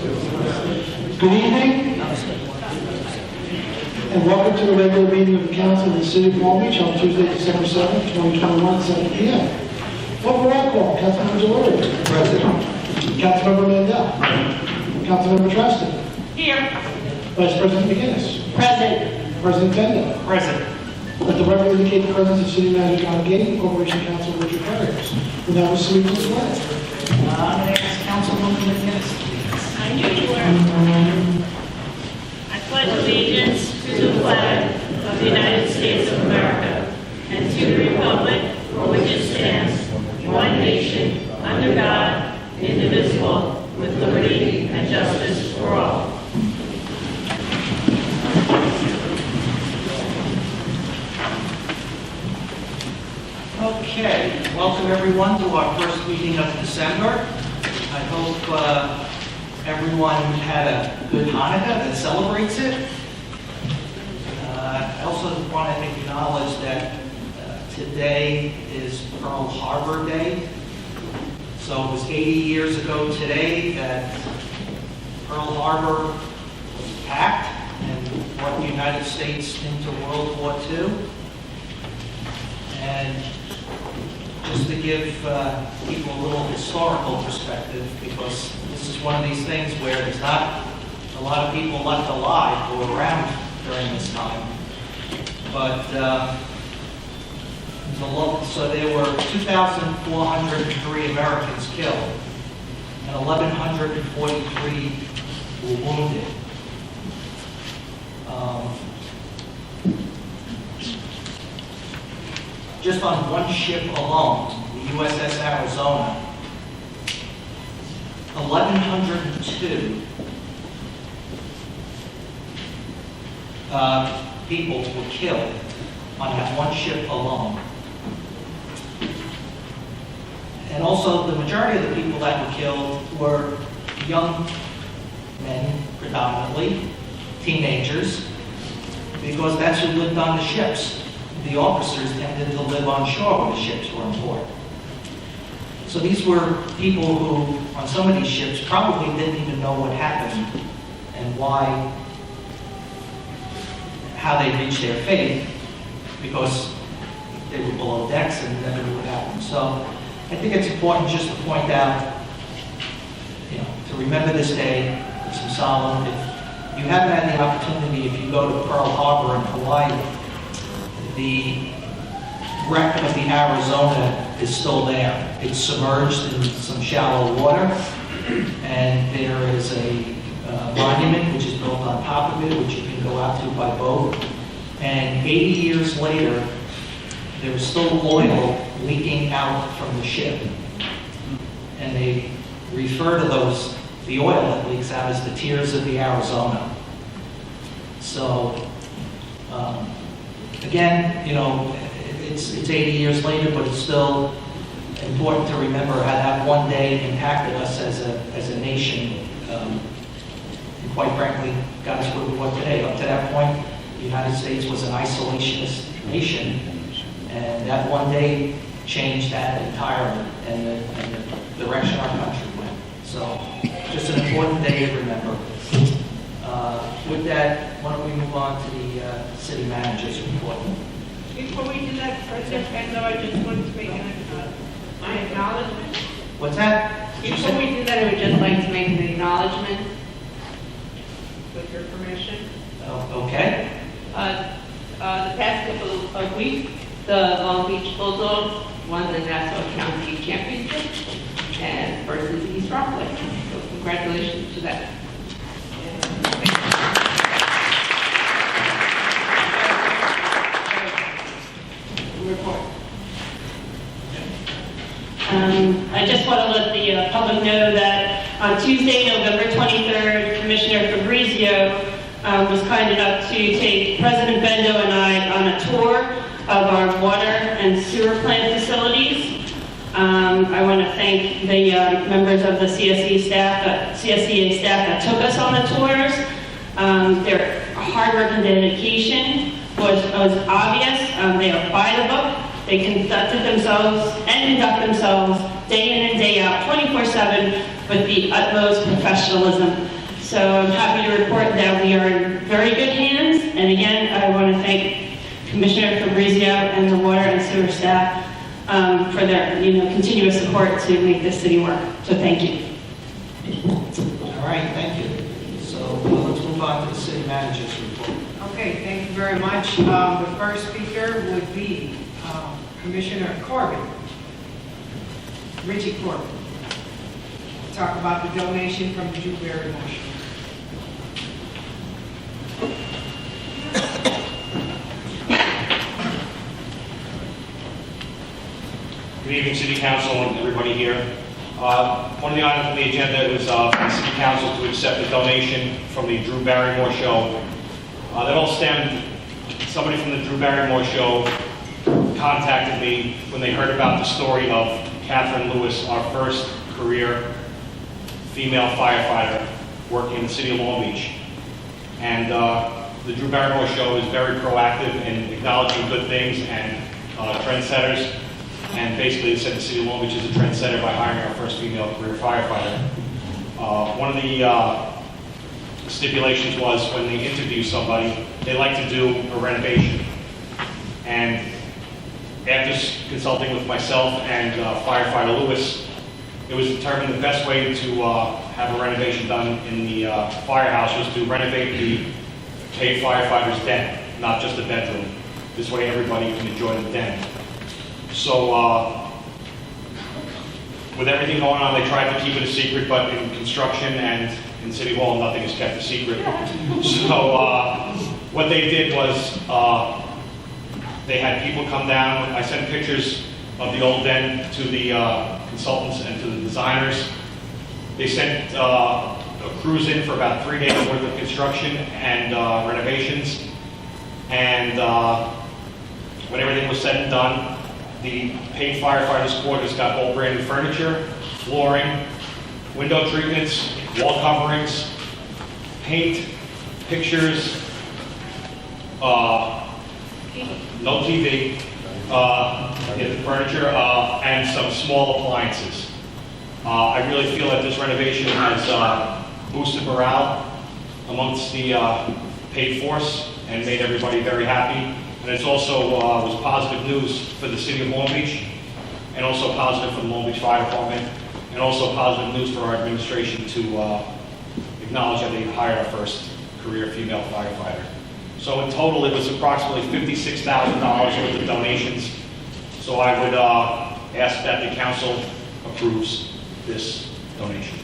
Good evening, and welcome to the regular meeting of the Council of the City of Long Beach on Tuesday, December 7th, 2021, 7 p.m. Welcome roll call. Councilmember Delory. Present. Councilmember Mandel. Councilmember Treston. Here. Vice President McGinnis. Present. President Bendo. Present. Let the record indicate the presence of City Manager John Gay, Corporation Counsel Richard Perez. We now proceed to the flag. Councilwoman McGinnis. I knew you were. I pledge allegiance to the flag of the United States of America and to the republic for which it stands, one nation, under God, indivisible, with liberty and justice for all. Okay, welcome everyone to our first meeting of December. I hope everyone had a good Hanukkah that celebrates it. I also want to acknowledge that today is Pearl Harbor Day. So it was 80 years ago today that Pearl Harbor was attacked and brought the United States into World War II. And just to give people a little historical perspective, because this is one of these things where there's not a lot of people left alive or around during this time. But so there were 2,403 Americans killed and 1,143 were wounded. Just on one ship alone, the USS Arizona, 1,102 people were killed on that one ship alone. And also, the majority of the people that were killed were young men, predominantly, teenagers, because that's who lived on the ships. The officers tended to live on shore when the ships were on board. So these were people who, on some of these ships, probably didn't even know what happened and how they reached their fate, because they were below decks and never knew what happened. So I think it's important just to point out, to remember this day, some solemn. If you haven't had the opportunity, if you go to Pearl Harbor in Hawaii, the wreck of the Arizona is still there. It's submerged in some shallow water, and there is a monument which is built on top of it, which you can go out to by boat. And 80 years later, there's still oil leaking out from the ship. And they refer to the oil that leaks out as the tears of the Arizona. So, again, it's 80 years later, but it's still important to remember how that one day impacted us as a nation. And quite frankly, got us where we are today. Up to that point, the United States was an isolationist nation, and that one day changed that entirely and the direction our country went. So, just an important day to remember. With that, why don't we move on to the city manager's report. Before we do that, President Bendo, I just wanted to make my acknowledgement. What's that? Before we do that, I would just like to make an acknowledgement, with your permission. Okay. The past couple of weeks, the Long Beach Bulldogs won the Nassau County Championship and versus East Rockaway. So congratulations to that. Report. I just want to let the public know that on Tuesday, November 23rd, Commissioner Fabrizio was kind enough to take President Bendo and I on a tour of our water and sewer plant facilities. I want to thank the members of the CSEA staff that took us on the tours. Their hard work and dedication was obvious. They are by the book. They conduct themselves day in and day out, 24/7, with the utmost professionalism. So I'm happy to report that we are in very good hands. And again, I want to thank Commissioner Fabrizio and the water and sewer staff for their continuous support to make this city work. So thank you. All right, thank you. So let's move on to the city manager's report. Okay, thank you very much. The first speaker would be Commissioner Corbin, Richie Corbin. Talk about the donation from the Drew Barrymore Show. Good evening, City Council and everybody here. One of the items on the agenda was for the City Council to accept a donation from the Drew Barrymore Show. That all stemmed, somebody from the Drew Barrymore Show contacted me when they heard about the story of Catherine Lewis, our first career female firefighter working in the city of Long Beach. And the Drew Barrymore Show is very proactive in acknowledging good things and trendsetters. And basically, it said the city of Long Beach is a trendsetter by hiring our first female career firefighter. One of the stipulations was when they interview somebody, they like to do a renovation. And after consulting with myself and firefighter Lewis, it was determined the best way to have a renovation done in the firehouse was to renovate the paid firefighter's den, not just the bedroom. This way everybody can enjoy the den. So with everything going on, they tried to keep it a secret, but in construction and in City Hall, nothing is kept a secret. So what they did was they had people come down. I sent pictures of the old den to the consultants and to the designers. They sent a crews in for about 3 days worth of construction and renovations. And when everything was said and done, the paid firefighters' quarters got all brand new furniture, flooring, window treatments, wall coverings, paint, pictures, no TV, furniture, and some small appliances. I really feel that this renovation has boosted morale amongst the paid force and made everybody very happy. And it's also was positive news for the city of Long Beach, and also positive for the Long Beach Fire Department, and also positive news for our administration to acknowledge that they hired our first career female firefighter. So in total, it was approximately $56,000 worth of donations. So I would ask that the council approves this donation.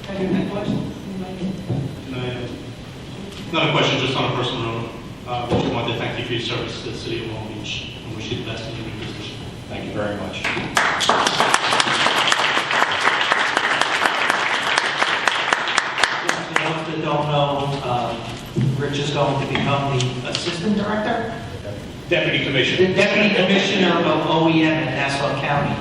Any questions? Not a question, just on a personal note. We want to thank you for your service to the city of Long Beach and wish you the best in your new position. Thank you very much. For those that don't know, Rich is going to become the assistant director, Deputy the Commissioner. deputy commissioner of OEM in Nassau County.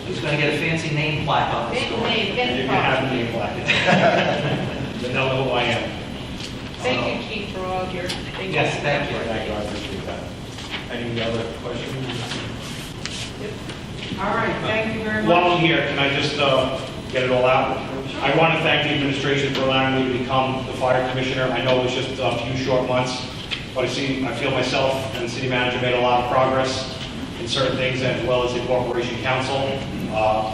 He's going to get a fancy name plaque on this door. You can have the name plaque. They know who I am. Thank you, Chief, for all of your... Yes, thank you. Thank you, I appreciate that. Any other questions? All right, thank you very much. While I'm here, can I just get it all out? I want to thank the administration for allowing me to become the fire commissioner. I know it was just a few short months, but I feel myself and the city manager made a lot of progress in certain things, as well as the corporation council.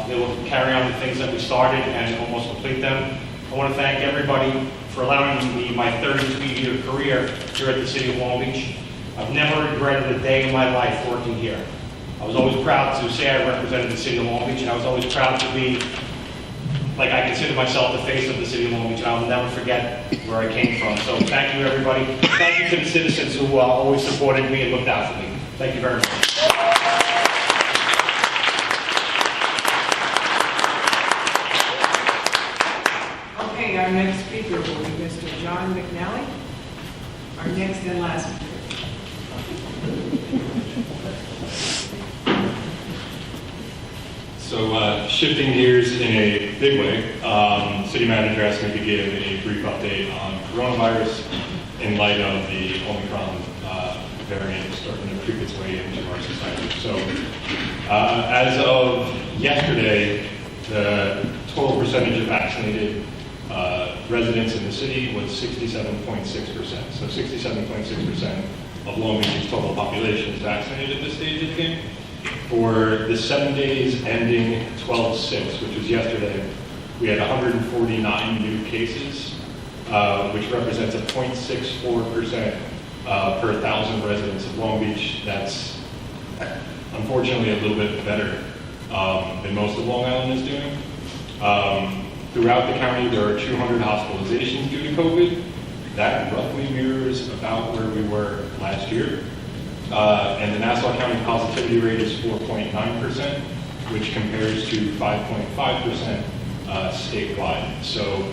They will carry on the things that we started and almost complete them. I want to thank everybody for allowing me my 32-year career here at the city of Long Beach. I've never regretted a day in my life working here. I was always proud to say I represented the city of Long Beach, and I was always proud to be, like I consider myself the face of the city of Long Beach, and I will never forget where I came from. So thank you, everybody. Thank you to the citizens who always supported me and looked out for me. Thank you very much. Okay, our next speaker will be Mr. John McNally, our next and last speaker. So shifting gears in a big way, City Manager asked me to give a brief update on coronavirus in light of the Omicron variant starting to creep its way into our society. So as of yesterday, the total percentage of vaccinated residents in the city was 67.6%. So 67.6% of Long Beach's total population is vaccinated at this stage of the game. For the 7 days ending 12/6, which was yesterday, we had 149 new cases, which represents a 0.64% per 1,000 residents of Long Beach. That's unfortunately a little bit better than most of Long Island is doing. Throughout the county, there are 200 hospitalizations due to COVID. That roughly mirrors about where we were last year. And the Nassau County positivity rate is 4.9%, which compares to 5.5% statewide. So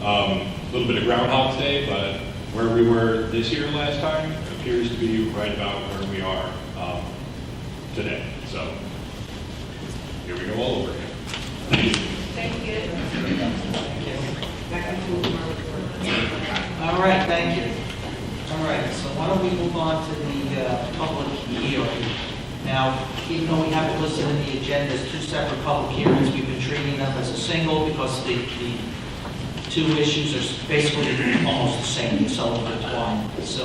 a little bit of Groundhog's Day, but where we were this year last time appears to be right about where we are today. So here we go all over again. Thank you. That concludes my report. All right, thank you. All right, so why don't we move on to the public hearing. Now, even though we have it listed in the agenda as two separate public hearings, we've been treating them as a single because the two issues are basically almost the same, so intertwined. So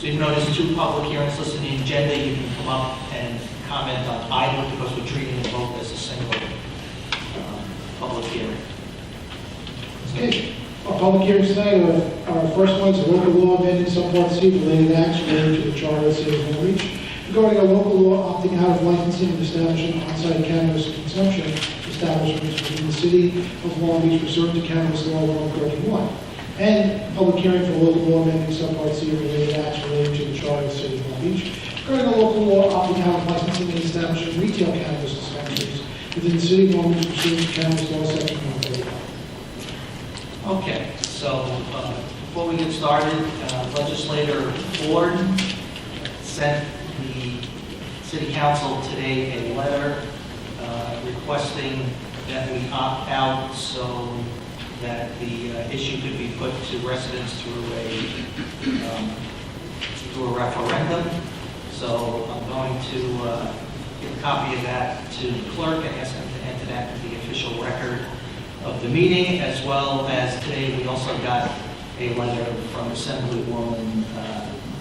even though there's two public hearings listed in the agenda, you can come up and comment on either because we're treating them both as a single public hearing. Okay, our public hearings tonight our first one is a local law amending Subpart C related acts related to the Charter of the City of Long Beach regarding a local law opting out of licensing and establishing on-site cannabis consumption establishments within the City of Long Beach pursuant to Cannabis Law 131, and public hearing for local law amending Subpart C related acts related to the Charter of the City of Long Beach regarding a local law opting out of licensing and establishing retail cannabis dispensaries within the City of Long Beach pursuant to Cannabis Law Section 131. Okay, so before we get started, Legislator Ford sent the City Council today a letter requesting that we opt out so that the issue could be put to residents through a referendum. So I'm going to give a copy of that to the clerk and ask him to enter that into the official record of the meeting, as well as today we also got a letter from Assemblywoman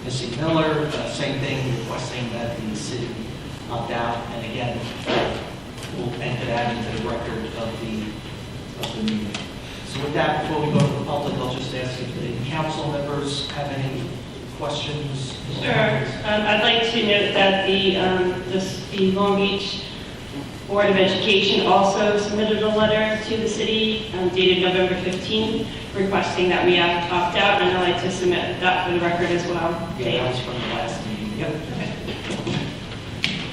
Missy Miller, same thing, requesting that the city opt out, and again, we'll enter that into the record of the meeting. So with that, before we go to the public, I'll just ask if the council members have any questions. Sure. I'd like to note that the Long Beach Board of Education also submitted a letter to the city dated November 15th requesting that we opt out, and I'd like to submit that for the record as well. Yeah, that was from the last meeting. Yep.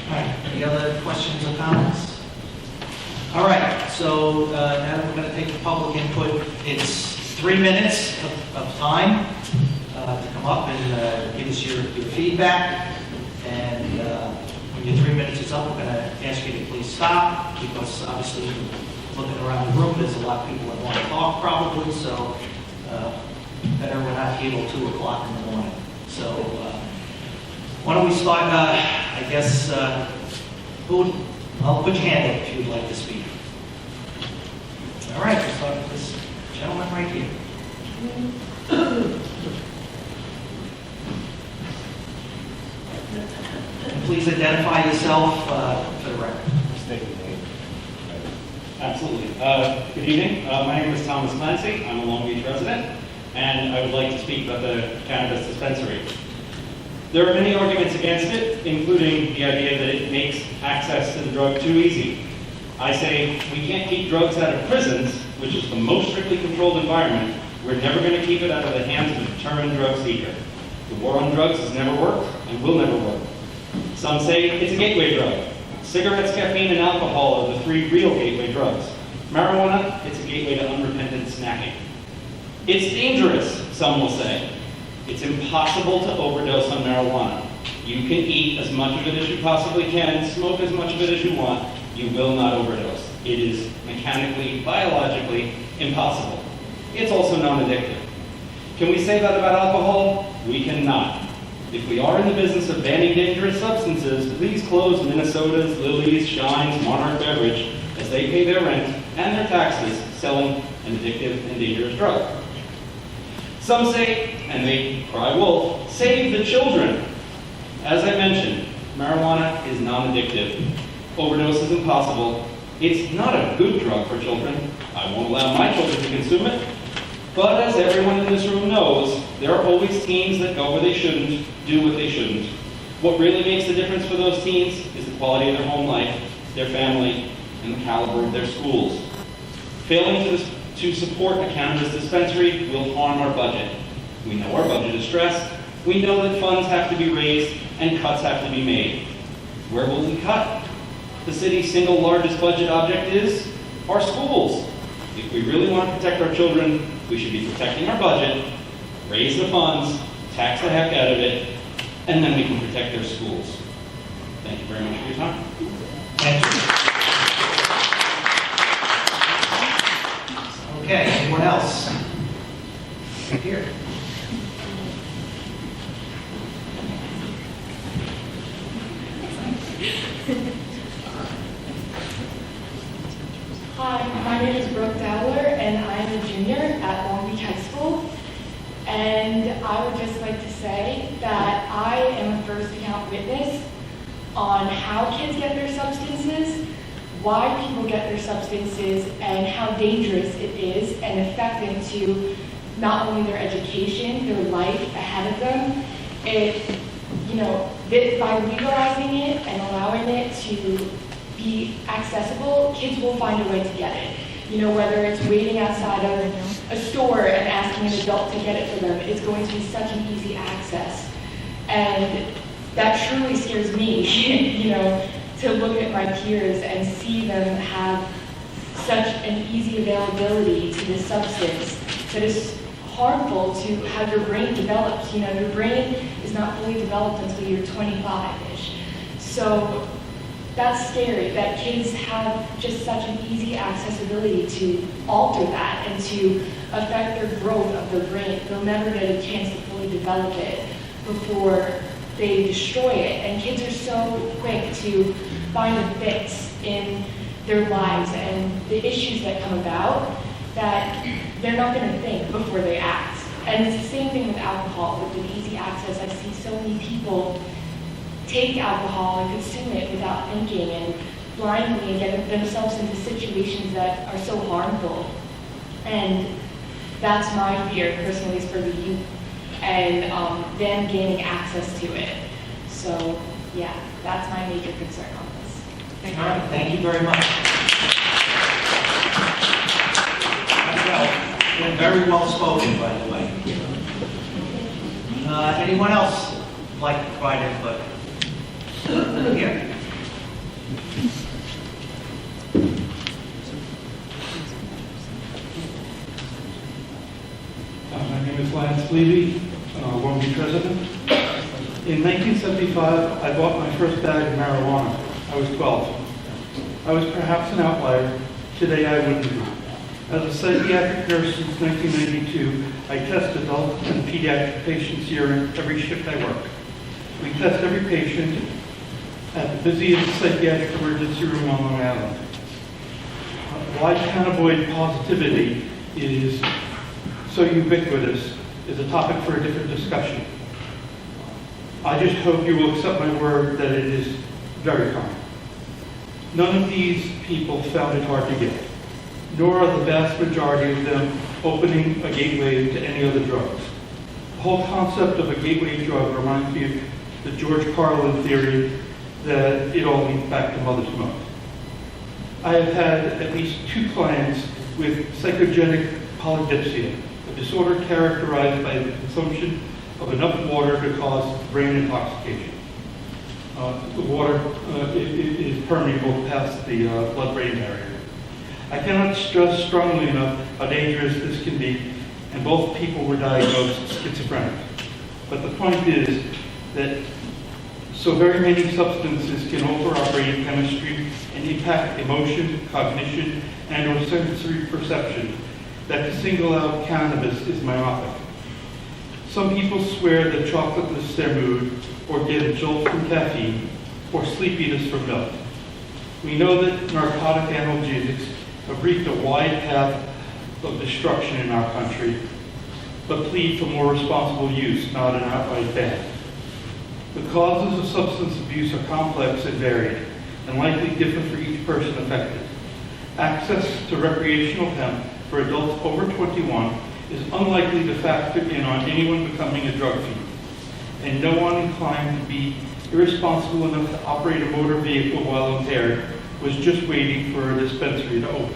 All right, any other questions or comments? All right, so now that we're going to take the public input, it's 3 minutes of time to come up and give us your feedback. And when your 3 minutes is up, we're going to ask you to please stop, because obviously looking around the room, there's a lot of people that want to talk probably, so better we're not here till 2 o'clock in the morning. So why don't we start, I guess, I'll put your hand up if you'd like to speak. All right, we'll start with this gentleman right here. And please identify yourself for the record. Absolutely. Good evening. My name is Thomas Clancy. I'm a Long Beach resident, and I would like to speak about the cannabis dispensary. There are many arguments against it, including the idea that it makes access to the drug too easy. I say we can't keep drugs out of prisons, which is the most strictly controlled environment. We're never going to keep it out of the hands of a determined drug seeker. The war on drugs has never worked and will never work. Some say it's a gateway drug. Cigarettes, caffeine, and alcohol are the 3 real gateway drugs. Marijuana, it's a gateway to unrepentant snacking. It's dangerous, some will say. It's impossible to overdose on marijuana. You can eat as much of it as you possibly can, smoke as much of it as you want. You will not overdose. It is mechanically, biologically impossible. It's also non-addictive. Can we say that about alcohol? We cannot. If we are in the business of banning dangerous substances, please close Minnesota's, Lily's, Shine's, Monarch Beverage, as they pay their rent and their taxes selling an addictive and dangerous drug. Some say, and they cry wolf, save the children. As I mentioned, marijuana is non-addictive. Overdose is impossible. It's not a good drug for children. I won't allow my children to consume it. But as everyone in this room knows, there are always teens that go where they shouldn't, do what they shouldn't. What really makes the difference for those teens is the quality of their home life, their family, and the caliber of their schools. Failing to support a cannabis dispensary will harm our budget. We know our budget is stressed. We know that funds have to be raised and cuts have to be made. Where will we cut? The city's single largest budget object is our schools. If we really want to protect our children, we should be protecting our budget, raise the funds, tax the heck out of it, and then we can protect their schools. Thank you very much for your time. Thank you. Okay, anyone else? Here. Hi, my name is Brooke Dowler, and I'm a junior at Long Beach High School. And I would just like to say that I am a first-account witness on how kids get their substances, why people get their substances, and how dangerous it is and affecting to not only their education, their life ahead of them. By legalizing it and allowing it to be accessible, kids will find a way to get it. Whether it's waiting outside of a store and asking an adult to get it for them, it's going to be such an easy access. And that truly scares me, to look at my peers and see them have such an easy availability to this substance that is harmful to how your brain develops. Your brain is not fully developed until you're 25-ish. So that's scary, that kids have just such an easy accessibility to alter that and to affect their growth of their brain. They'll never get a chance to fully develop it before they destroy it. And kids are so quick to find a fix in their lives and the issues that come about that they're not going to think before they act. And it's the same thing with alcohol. With the easy access, I see so many people take alcohol and consume it without thinking and blindly and get themselves into situations that are so harmful. And that's my fear, personally, is for the youth and them gaining access to it. So, yeah, that's my major concern on this. Thank All right, thank you very much. Well, very well spoken, by the way. Anyone else like to provide input? Here. My name is Lance Levy, Long Beach resident. In 1975, I bought my first bag of marijuana. I was 12. I was perhaps an outlier. Today I wouldn't be. As a psychiatric nurse since 1992, I test adult and pediatric patients' urine every shift I work. We test every patient at the busiest psychiatric emergency room on Long Island. Why cannabinoid positivity is so ubiquitous is a topic for a different discussion. I just hope you will accept my word that it is very common. None of these people found it hard to get, nor are the vast majority of them opening a gateway to any other drugs. The whole concept of a gateway drug reminds me of the George Carlin theory that it all leads back to mother's milk. I have had at least 2 clients with psychogenic polydipsia, a disorder characterized by the consumption of enough water to cause brain intoxication. The water is permeable past the blood-brain barrier. I cannot stress strongly enough how dangerous this can be, and both people were diagnosed schizophrenic. But the point is that So very many substances can alter our brain chemistry and impact emotion, cognition, and or sensory perception that to single out cannabis is myopic. Some people swear that chocolate lifts their mood, or get a jolt from caffeine, or sleepiness from milk. We know that narcotic analgesics have reached a wide path of destruction in our country, but plead for more responsible use, not an outright ban. The causes of substance abuse are complex and varied, and likely different for each person affected. Access to recreational hemp for adults over 21 is unlikely to factor in on anyone becoming a drug fiend, and no one inclined to be irresponsible enough to operate a motor vehicle while impaired was just waiting for a dispensary to open.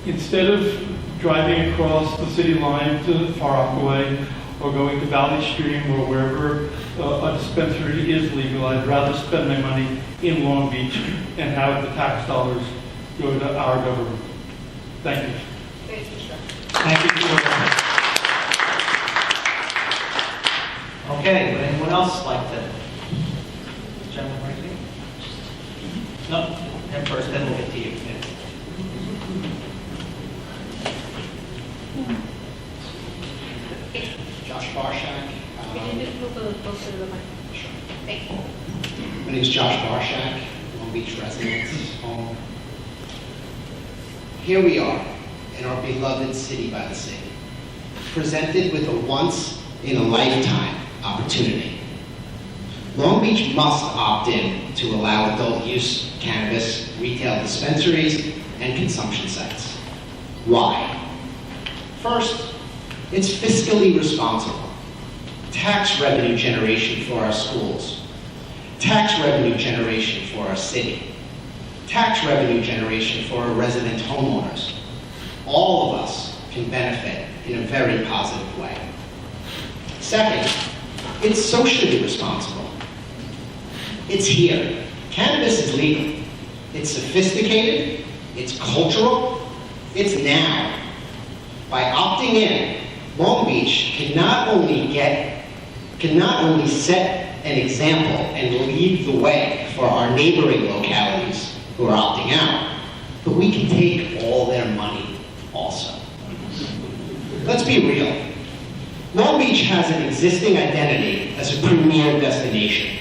Instead of driving across the city line to Far Rockaway or going to Valley Stream or wherever a dispensary is legal, I'd rather spend my money in Long Beach and have the tax dollars go to our government. Thank you. Thank you, sir. Thank you. Okay, would anyone else like to? Gentleman right here? No, him first, then we'll get to you. Josh Barshak. Can you just move a little closer to the mic? Sure. Thank you. My name is Josh Barshak, Long Beach residence, home. Here we are, in our beloved city by the sea, presented with a once-in-a-lifetime opportunity. Long Beach must opt in to allow adult use cannabis, retail dispensaries, and consumption sites. Why? First, it's fiscally responsible. Tax revenue generation for our schools. Tax revenue generation for our city. Tax revenue generation for our resident homeowners. All of us can benefit in a very positive way. Second, it's socially responsible. It's here. Cannabis is legal. It's sophisticated. It's cultural. It's now. By opting in, Long Beach can not only set an example and lead the way for our neighboring localities who are opting out, but we can take all their money also. Let's be real. Long Beach has an existing identity as a premier destination.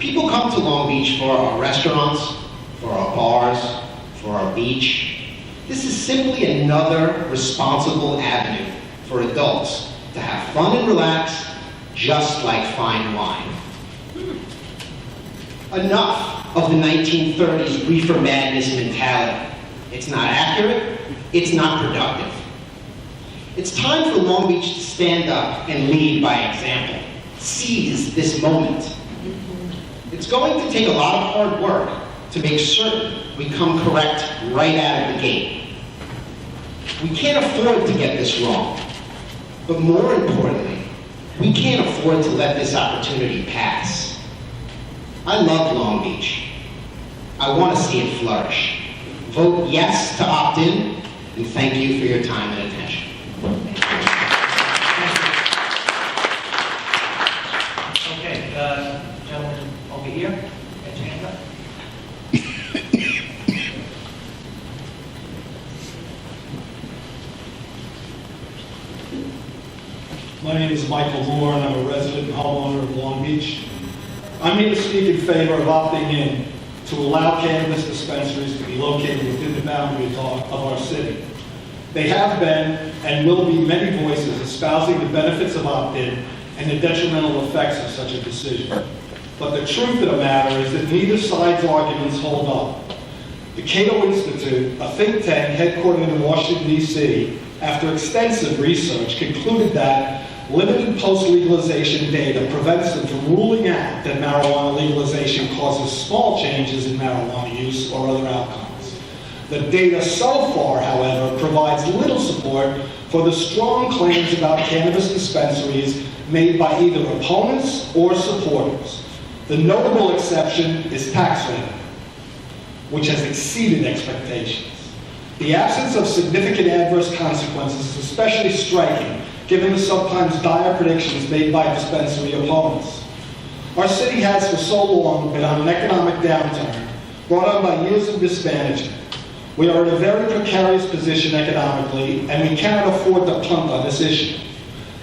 People come to Long Beach for our restaurants, for our bars, for our beach. This is simply another responsible avenue for adults to have fun and relax, just like fine wine. Enough of the 1930s reefer madness mentality. It's not accurate, it's not productive. It's time for Long Beach to stand up and lead by example. Seize this moment. It's going to take a lot of hard work to make certain we come correct right out of the gate. We can't afford to get this wrong. But more importantly, we can't afford to let this opportunity pass. I love Long Beach. I want to see it flourish. Vote yes to opt in, and thank you for your time and attention. Okay, gentleman over here, get your hand up. My name is Michael Moore, and I'm a resident and homeowner of Long Beach. I'm here to speak in favor of opting in to allow cannabis dispensaries to be located within the boundaries of our city. They have been and will be many voices espousing the benefits of opt-in and the detrimental effects of such a decision. But the truth of the matter is that neither side's arguments hold up. The Cato Institute, a think tank headquartered in Washington, D.C., after extensive research, concluded that limited post-legalization data prevents them from ruling out that marijuana legalization causes small changes in marijuana use or other outcomes. The data so far, however, provides little support for the strong claims about cannabis dispensaries made by either opponents or supporters. The notable exception is tax revenue, which has exceeded expectations. The absence of significant adverse consequences is especially striking, given the sometimes dire predictions made by dispensary opponents. Our city has for so long been on an economic downturn, brought on by years of mismanagement. We are in a very precarious position economically, and we cannot afford to punt on this issue.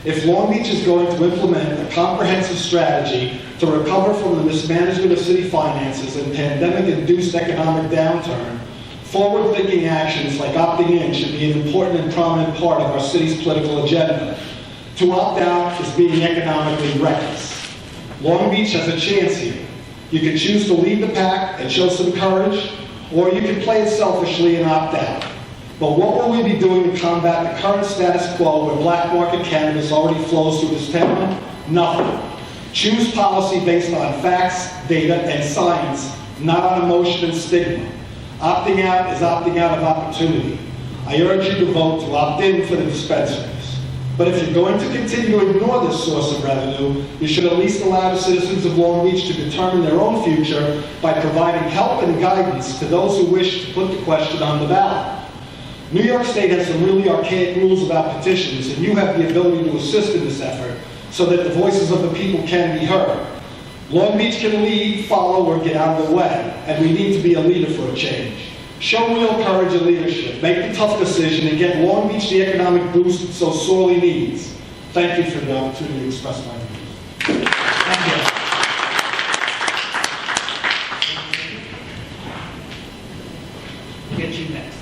If Long Beach is going to implement a comprehensive strategy to recover from the mismanagement of city finances and pandemic-induced economic downturn, forward-thinking actions like opting in should be an important and prominent part of our city's political agenda. To opt out is being economically reckless. Long Beach has a chance here. You can choose to lead the pack and show some courage, or you can play it selfishly and opt out. But what will we be doing to combat the current status quo where black market cannabis already flows through this town? Nothing. Choose policy based on facts, data, and science, not on emotion and stigma. Opting out is opting out of opportunity. I urge you to vote to opt in for the dispensaries. But if you're going to continue to ignore this source of revenue, you should at least allow the citizens of Long Beach to determine their own future by providing help and guidance to those who wish to put the question on the ballot. New York State has some really archaic rules about petitions, and you have the ability to assist in this effort so that the voices of the people can be heard. Long Beach can lead, follow, or get out of the way, and we need to be a leader for a change. Show real courage and leadership. Make the tough decision and get Long Beach the economic boost it so sorely needs. Thank you for the opportunity to express my views. Thank you. We'll get you next.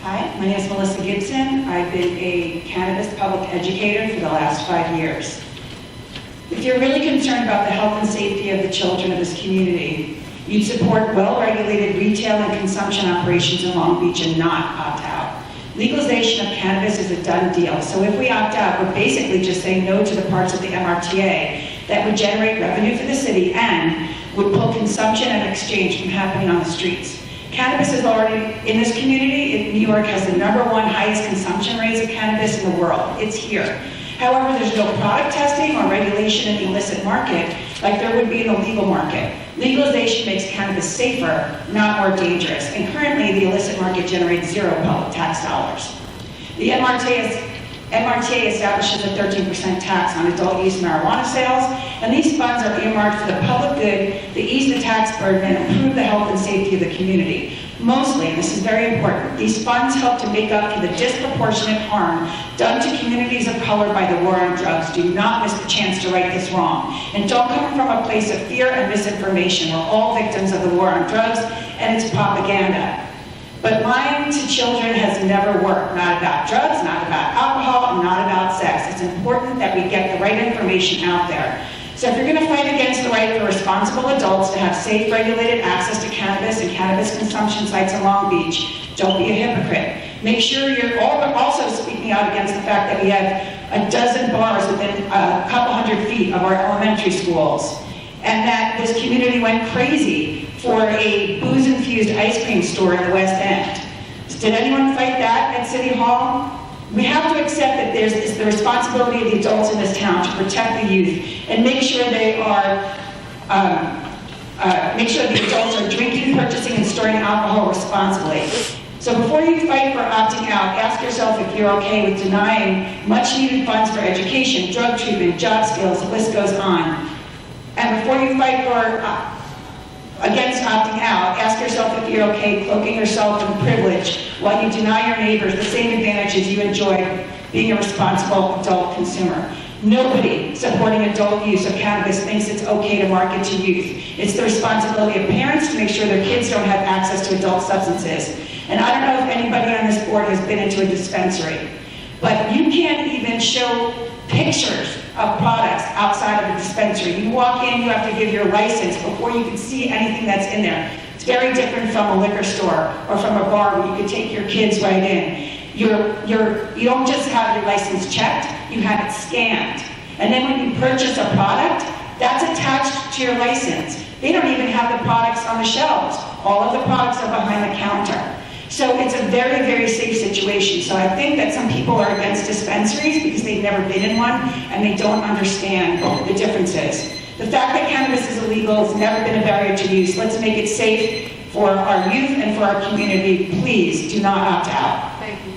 Hi, my name is Melissa Gibson. I've been a cannabis public educator for the last 5 years. If you're really concerned about the health and safety of the children of this community, you'd support well-regulated retail and consumption operations in Long Beach and not opt out. Legalization of cannabis is a done deal, so if we opt out, we're basically just saying no to the parts of the MRTA that would generate revenue for the city and would pull consumption and exchange from happening on the streets. Cannabis is already, in this community, New York has the #1 highest consumption rates of cannabis in the world. It's here. However, there's no product testing or regulation in the illicit market like there would be in the legal market. Legalization makes cannabis safer, not more dangerous, and currently the illicit market generates zero public tax dollars. The MRTA establishes a 13% tax on adult use marijuana sales, and these funds are earmarked for the public good to ease the tax burden and improve the health and safety of the community. Mostly, and this is very important, these funds help to make up for the disproportionate harm done to communities of color by the war on drugs. Do not miss the chance to right this wrong. And don't come from a place of fear and misinformation. We're all victims of the war on drugs and its propaganda. But lying to children has never worked. Not about drugs, not about alcohol, and not about sex. It's important that we get the right information out there. So if you're going to fight against the right for responsible adults to have safe, regulated access to cannabis and cannabis consumption sites in Long Beach, don't be a hypocrite. Make sure you're also speaking out against the fact that we have a dozen bars within a couple hundred feet of our elementary schools, and that this community went crazy for a booze-infused ice cream store in the West End. Did anyone fight that at City Hall? We have to accept that it's the responsibility of the adults in this town to protect the youth and make sure the adults are drinking, purchasing, and storing alcohol responsibly. So before you fight for opting out, ask yourself if you're okay with denying much-needed funds for education, drug treatment, job skills, the list goes on. And before you fight against opting out, ask yourself if you're okay cloaking yourself in privilege while you deny your neighbors the same advantages you enjoy being a responsible adult consumer. Nobody supporting adult use of cannabis thinks it's okay to market to youth. It's the responsibility of parents to make sure their kids don't have access to adult substances. And I don't know if anybody on this board has been into a dispensary, but you can't even show pictures of products outside of the dispensary. You walk in, you have to give your license before you can see anything that's in there. It's very different from a liquor store or from a bar where you can take your kids right in. You don't just have your license checked, you have it scanned. And then when you purchase a product, that's attached to your license. They don't even have the products on the shelves. All of the products are behind the counter. So it's a very, very safe situation. So I think that some people are against dispensaries because they've never been in one and they don't understand the differences. The fact that cannabis is illegal has never been a barrier to use. Let's make it safe For our youth and for our community, please do not opt out. Thank you.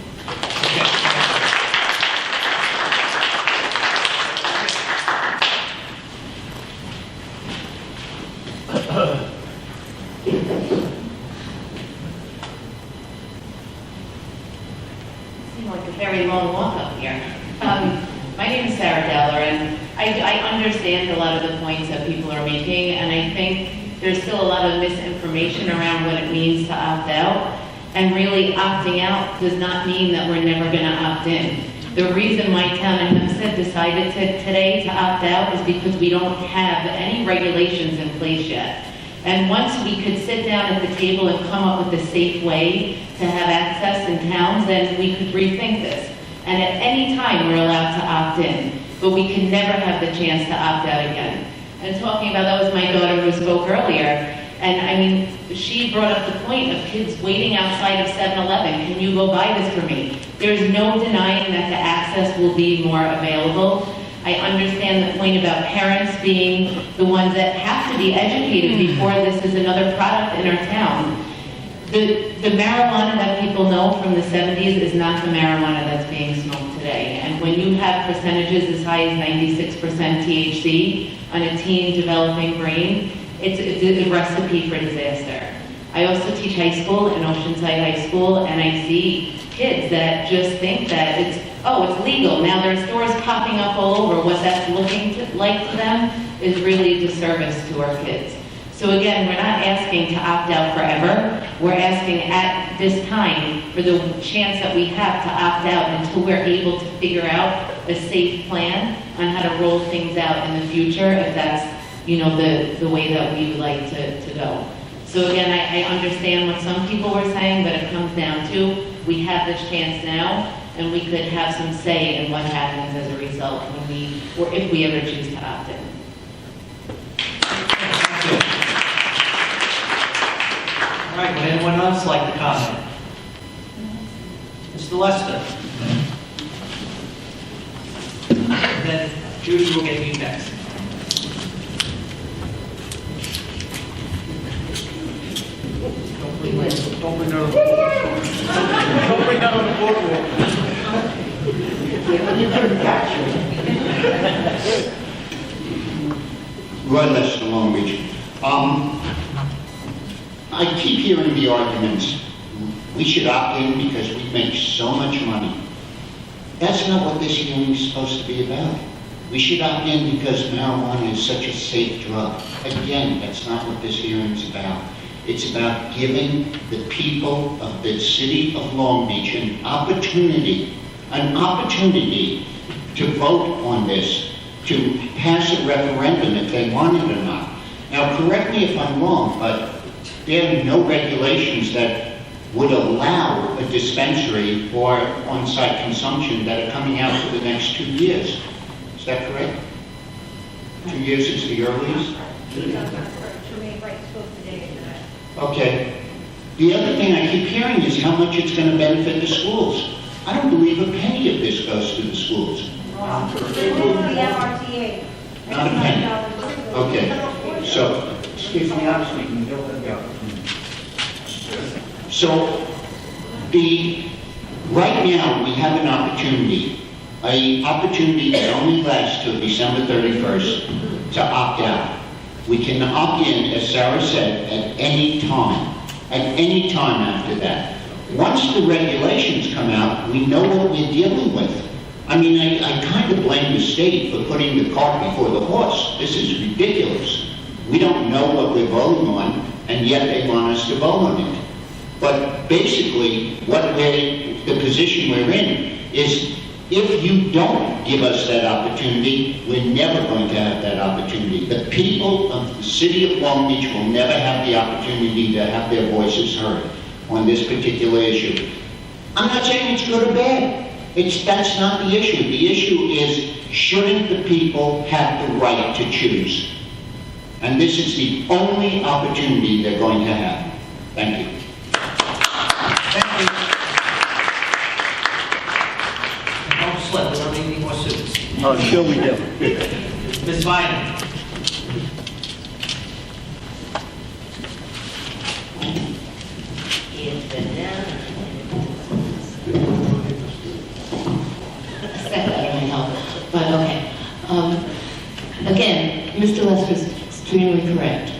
Seems like a very long walk up here. My name is Sarah Deller, and I understand a lot of the points that people are making, and I think there's still a lot of misinformation around what it means to opt out. And really, opting out does not mean that we're never going to opt in. The reason why Town of Hempstead decided today to opt out is because we don't have any regulations in place yet. And once we could sit down at the table and come up with a safe way to have access in towns, then we could rethink this. And at any time, we're allowed to opt in, but we can never have the chance to opt out again. And talking about, that was my daughter who spoke earlier, and I mean, she brought up the point of kids waiting outside of 7-Eleven. Can you go buy this for me? There's no denying that the access will be more available. I understand the point about parents being the ones that have to be educated before this is another product in our town. The marijuana that people know from the 70s is not the marijuana that's being smoked today. And when you have percentages as high as 96% THC on a teen developing brain, it's a recipe for disaster. I also teach high school in Oceanside High School, and I see kids that just think that it's legal. Now there are stores popping up all over. What that's looking like to them is really a disservice to our kids. So again, we're not asking to opt out forever. We're asking at this time for the chance that we have to opt out until we're able to figure out a safe plan on how to roll things out in the future, if that's, the way that we would like to go. So again, I understand what some people were saying, but it comes down to, we have this chance now, and we could have some say in what happens as a result when or if we ever choose to opt in. All right, would anyone else like to comment? Mr. Lester? And then Judy will get you next. Don't bring down the boardwalk. Roy Lester, Long Beach. I keep hearing the arguments, we should opt in because we make so much money. That's not what this hearing is supposed to be about. We should opt in because marijuana is such a safe drug. Again, that's not what this hearing is about. It's about giving the people of the city of Long Beach an opportunity to vote on this, to pass a referendum if they want it or not. Now, correct me if I'm wrong, but there are no regulations that would allow a dispensary or on-site consumption that are coming out for the next 2 years. Is that correct? 2 years is the earliest? Okay. The other thing I keep hearing is how much it's going to benefit the schools. I don't believe a penny of this goes to the schools. Not a penny. Okay. So, right now we have an opportunity that only lasts till December 31st to opt out. We can opt in, as Sarah said, at any time after that. Once the regulations come out, we know what we're dealing with. I mean, I kind of blame the state for putting the cart before the horse. This is ridiculous. We don't know what we're voting on, and yet they want us to vote on it. But basically, the position we're in is, if you don't give us that opportunity, we're never going to have that opportunity. The people of the city of Long Beach will never have the opportunity to have their voices heard on this particular issue. I'm not saying it's good or bad. That's not the issue. The issue is, shouldn't the people have the right to choose? And this is the only opportunity they're going to have. Thank you. Thank you. Don't slip, we don't need any more suits. Oh, sure we do. Ms. Vine. But okay. Again, Mr. Lester is extremely correct.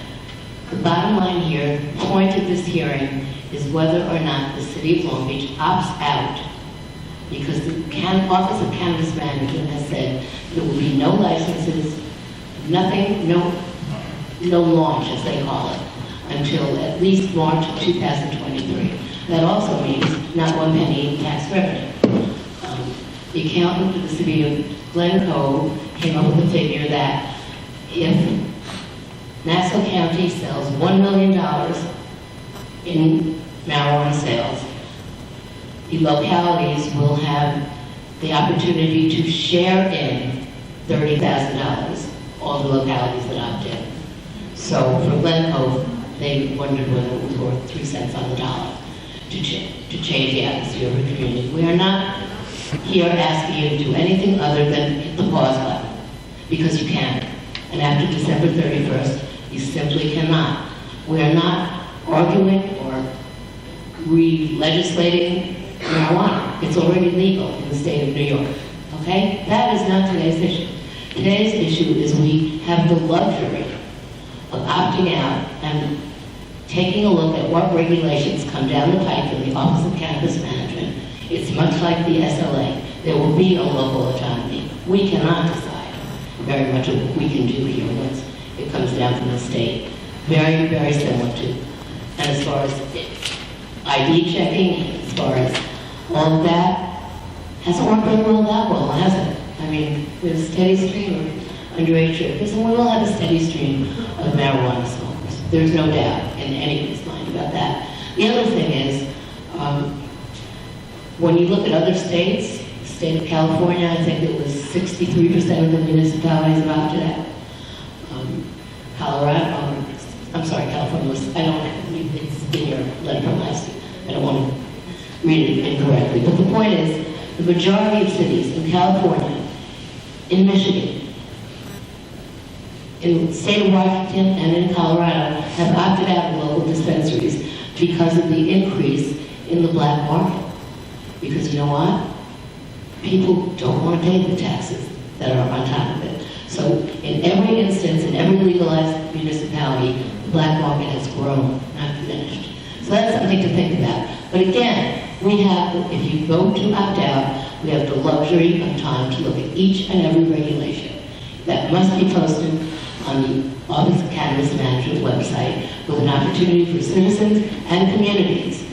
The bottom line here, the point of this hearing is whether or not the City of Long Beach opts out, because the Office of Cannabis Management has said there will be no licenses, nothing, no launch, as they call it, until at least March of 2023. That also means not one penny in tax revenue. The accountant for the City of Glen Cove came up with a figure that if Nassau County sells $1 million in marijuana sales, the localities will have the opportunity to share in $30,000, all the localities that opt in. So for Glen Cove, they wondered whether it was worth 3 cents on the dollar to change the atmosphere of the community. We are not here asking you to do anything other than hit the pause button, because you can. And after December 31st, you simply cannot. We are not arguing or re-legislating marijuana. It's already legal in the state of New York. Okay? That is not today's issue. Today's issue is we have the luxury of opting out and taking a look at what regulations come down the pipe from the Office of Cannabis Management. It's much like the SLA. There will be a local autonomy. We cannot decide very much of what we can do here once it comes down from the state. Very, very similar to. And as far as ID checking, as far as all of that, hasn't worked very well that well, has it? I mean, with a steady stream of underage drinkers, and we will have a steady stream of marijuana smokers. There's no doubt in anybody's mind about that. The other thing is, when you look at other states, the state of California, I think it was 63% of the municipalities have opted out. Colorado, I'm sorry, California was, I don't know, it's in your letter from last year. I don't want to read it incorrectly. But the point is, the majority of cities in California, in Michigan, in the state of Washington, and in Colorado, have opted out of local dispensaries because of the increase in the black market. Because you know what? People don't want to pay the taxes that are on top of it. So in every instance, in every legalized municipality, the black market has grown, not diminished. So that's something to think about. But again, we have, if you vote to opt out, we have the luxury of time to look at each and every regulation that must be posted on the Office of Cannabis Management website, with an opportunity for citizens and communities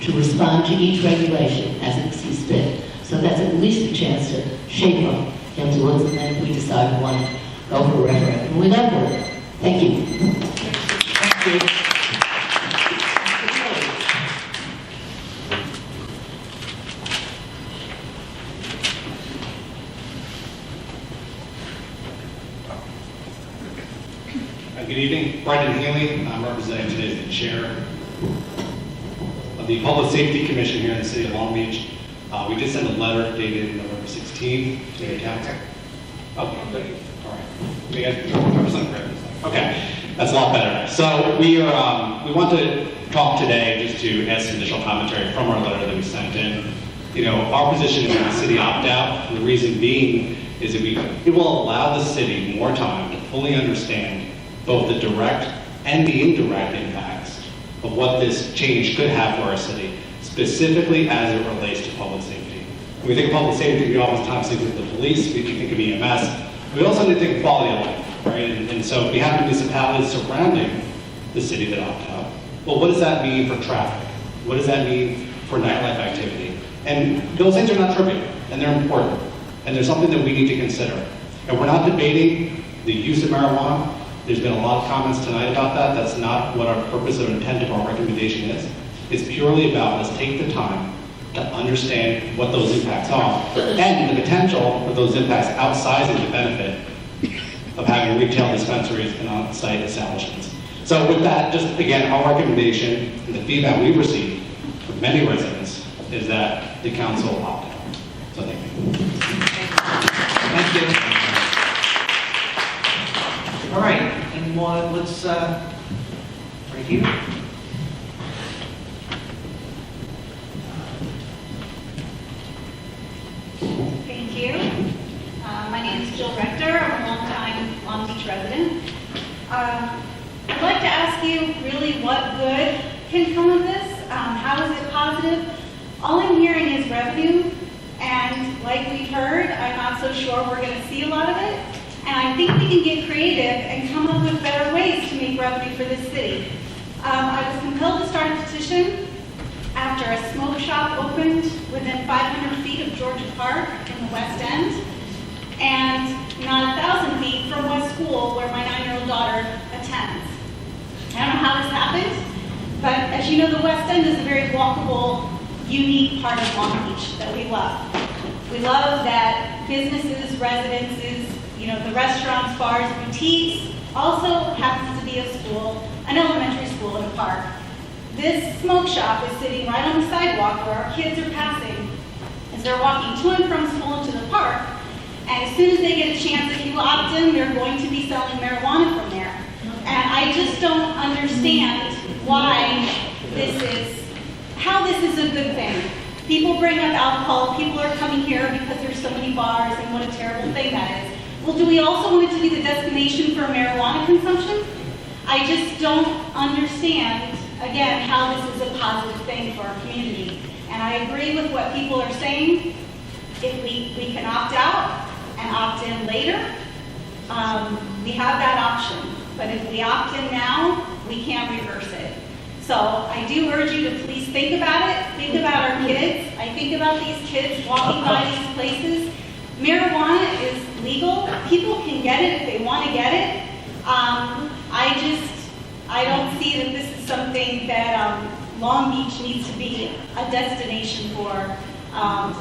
to respond to each regulation as it sees fit. So that's at least a chance to shape our influence, and then if we decide we want to go for a referendum, we go for it. Thank you. Thank you. Good evening, Brendan Healy. I'm representing today as the chair of the Public Safety Commission here in the city of Long Beach. We did send a letter dated November 16th to the council. Oh, good. All right. We got okay, that's a lot better. So we want to talk today just to add some additional commentary from our letter that we sent in. You know, our position is that the city opt out, and the reason being is that it will allow the city more time to fully understand both the direct and the indirect impacts of what this change could have for our city, specifically as it relates to public safety. When we think of public safety, we oftentimes think of the police, we think of EMS. We also need to think of quality of life, right? And so we have municipalities surrounding the city that opt out. Well, what does that mean for traffic? What does that mean for nightlife activity? And those things are not trivial, and they're important. And there's something that we need to consider. And we're not debating the use of marijuana. There's been a lot of comments tonight about that. That's not what our purpose or intent of our recommendation is. It's purely about let's take the time to understand what those impacts are and the potential for those impacts outsizing the benefit of having retail dispensaries and on-site establishments. So with that, just again, our recommendation and the feedback we've received from many residents is that the council opt out. So thank you. Thank you. All right, and let's, right here. Thank you. My name Jill Rector. I'm a longtime Long Beach resident. I'd like to ask you really what good can come of this. How is it positive? All I'm hearing is revenue, and like we've heard, I'm not so sure we're going to see a lot of it. And I think we can get creative and come up with better ways to make revenue for this city. I was compelled to start a petition after a smoke shop opened within 500 feet of Georgia Park in the West End, and not 1,000 feet from West School, where my 9-year-old daughter attends. I don't know how this happened, but as you know, the West End is a very walkable, unique part of Long Beach that we love. We love that businesses, residences, the restaurants, bars, boutiques, also happens to be a school, an elementary school in a park. This smoke shop is sitting right on the sidewalk where our kids are passing as they're walking to and from school into the park. And as soon as they get a chance, if you opt in, they're going to be selling marijuana from there. And I just don't understand how this is a good thing. People bring up alcohol, people are coming here because there's so many bars, and what a terrible thing that is. Well, do we also want it to be the destination for marijuana consumption? I just don't understand, again, how this is a positive thing for our community. And I agree with what people are saying. If we can opt out and opt in later, we have that option. But if we opt in now, we can't reverse it. So I do urge you to please think about it. Think about our kids. I think about these kids walking by these places. Marijuana is legal. People can get it if they want to get it. I don't see that this is something that Long Beach needs to be a destination for.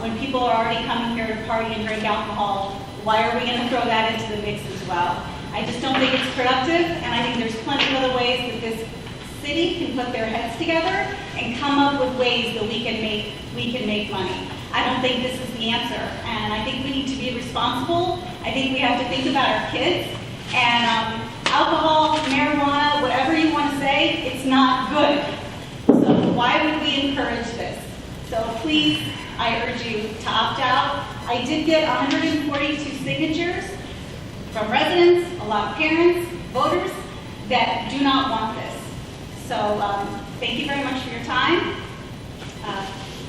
When people are already coming here to party and drink alcohol, why are we going to throw that into the mix as well? I just don't think it's productive, and I think there's plenty of other ways that this city can put their heads together and come up with ways that we can make money. I don't think this is the answer, and I think we need to be responsible. I think we have to think about our kids, and alcohol, marijuana, whatever you want to say, it's not good. So why would we encourage this? So please, I urge you to opt out. I did get 142 signatures from residents, a lot of parents, voters, that do not want this. So thank you very much for your time.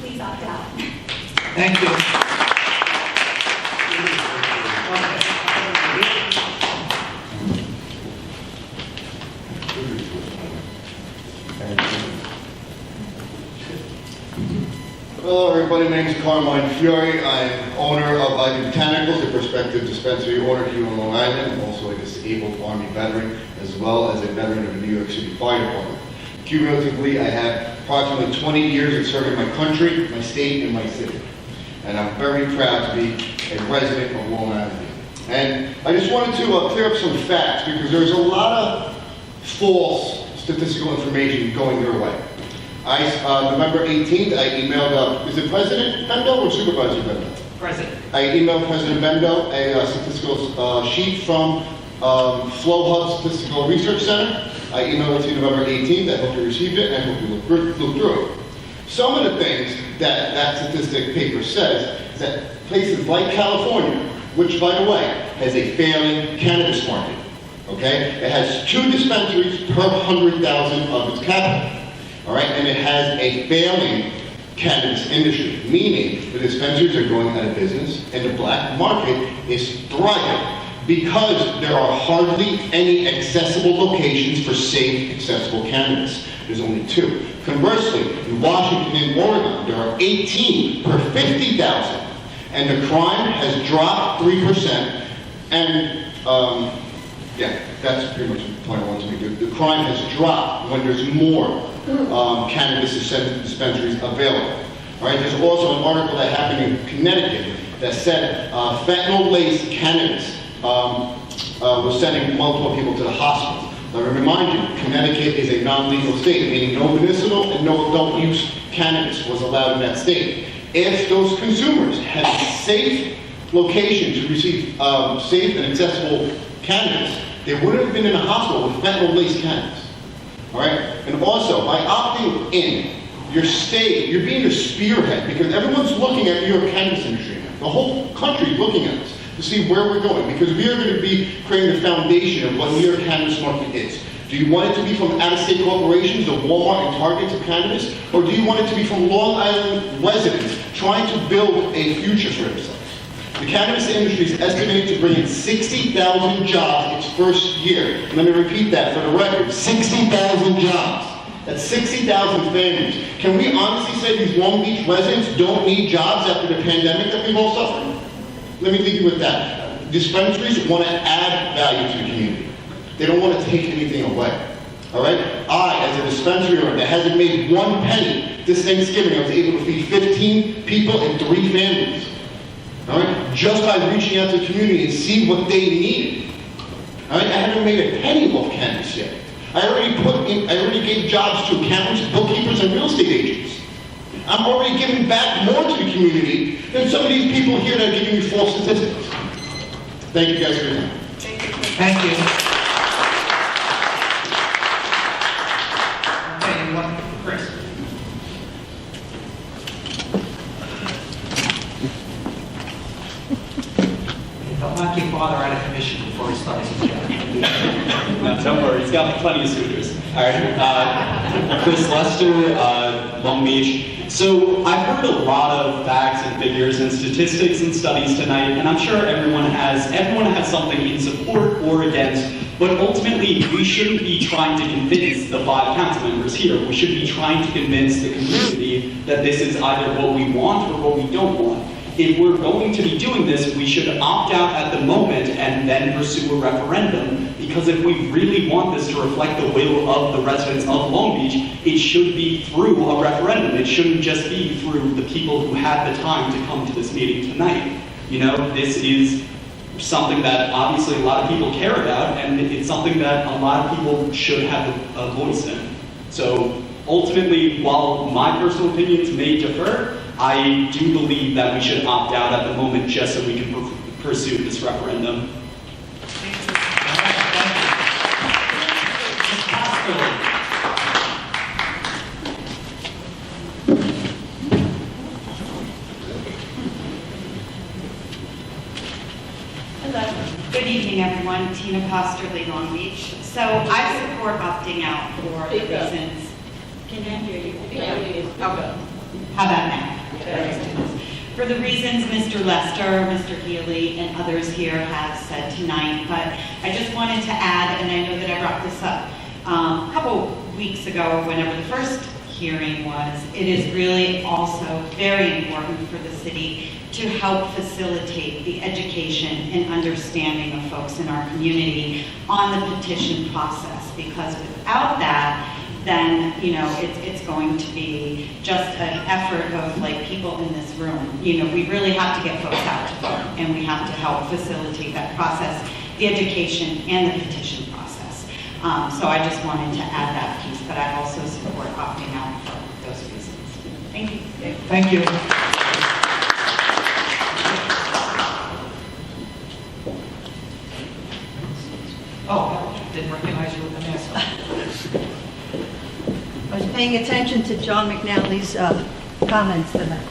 Please opt out. Thank you. Hello everybody, my name is Carmine Fiore. I'm owner of Ivy Botanicals, a prospective dispensary owner here on Long Island. I'm also a disabled Army veteran, as well as a veteran of the New York City Fire Department. Cumulatively, I have approximately 20 years of serving my country, my state, and my city. And I'm very proud to be a resident of Long Island. And I just wanted to clear up some facts, because there's a lot of false statistical information going your way. November 18th, I emailed, is it President Bendo or Supervisor Bendo? President. I emailed President Bendo a statistical sheet from Flow Hub Statistical Research Center. I emailed it to you November 18th. I hope you received it, and I hope you look through it. Some of the things that that statistic paper says is that places like California, which, by the way, has a failing cannabis market, okay? It has 2 dispensaries per 100,000 of its capital. All right, and it has a failing cannabis industry, meaning the dispensaries are going out of business and the black market is thriving because there are hardly any accessible locations for safe, accessible cannabis. There's only 2. Conversely, in Washington and Oregon, there are 18 per 50,000, and the crime has dropped 3%, and yeah, that's pretty much the point I wanted to make. The crime has dropped when there's more cannabis dispensaries available. All right, there's also an article that happened in Connecticut that said fentanyl-laced cannabis was sending multiple people to the hospital. Let me remind you, Connecticut is a non-legal state, meaning no medicinal and no adult-use cannabis was allowed in that state. If those consumers had a safe location to receive safe and accessible cannabis, they wouldn't have been in a hospital with fentanyl-laced cannabis. All right? And also, by opting in, you're being a spearhead, because everyone's looking at New York cannabis industry now. The whole country is looking at this. to see where we're going, because we are going to be creating the foundation of what New York cannabis market is. Do you want it to be from out-of-state corporations, the Walmart and Targets of cannabis, or do you want it to be from Long Island residents trying to build a future for themselves? The cannabis industry is estimated to bring in 60,000 jobs its first year. Let me repeat that for the record, 60,000 jobs. That's 60,000 families. Can we honestly say these Long Beach residents don't need jobs after the pandemic that we've all suffered? Let me leave you with that. Dispensaries want to add value to the community. They don't want to take anything away. All right? I, as a dispensary owner that hasn't made one penny this Thanksgiving, I was able to feed 15 people and 3 families. All right? Just by reaching out to the community and see what they needed. All right? I haven't made a penny off cannabis yet. I already gave jobs to accountants, bookkeepers, and real estate agents. I'm already giving back more to the community than some of these people here that are giving you false statistics. Thank you guys for your time. Thank you. Okay, you want Chris? Don't knock your father out of commission before he starts his job. Don't worry, he's got plenty of suitors. All right, Chris Lester, Long Beach. So I've heard a lot of facts and figures and statistics and studies tonight, and I'm sure everyone has something in support or against, but ultimately we shouldn't be trying to convince the 5 council members here. We should be trying to convince the community that this is either what we want or what we don't want. If we're going to be doing this, we should opt out at the moment and then pursue a referendum, because if we really want this to reflect the will of the residents of Long Beach, it should be through a referendum. It shouldn't just be through the people who had the time to come to this meeting tonight. You know, this is something that obviously a lot of people care about, and it's something that a lot of people should have a voice in. So ultimately, while my personal opinions may differ, I do believe that we should opt out at the moment just so we can pursue this referendum. Hello. Good evening, everyone. Tina Posterly, Long Beach. So I support opting out for the reasons. Can I hear you? Okay. How about now? For the reasons Mr. Lester, Mr. Healy, and others here have said tonight, but I just wanted to add, and I know that I brought this up a couple weeks ago, or whenever the first hearing was, it is really also very important for the city to help facilitate the education and understanding of folks in our community on the petition process, because without that, then, you know, it's going to be just an effort of like people in this room. You know, we really have to get folks out to vote, and we have to help facilitate that process, the education and the petition process. So I just wanted to add that piece, but I also support opting out for those reasons. Thank you. Thank you. Oh, didn't recognize you with the mask on. I was paying attention to John McNally's comments tonight.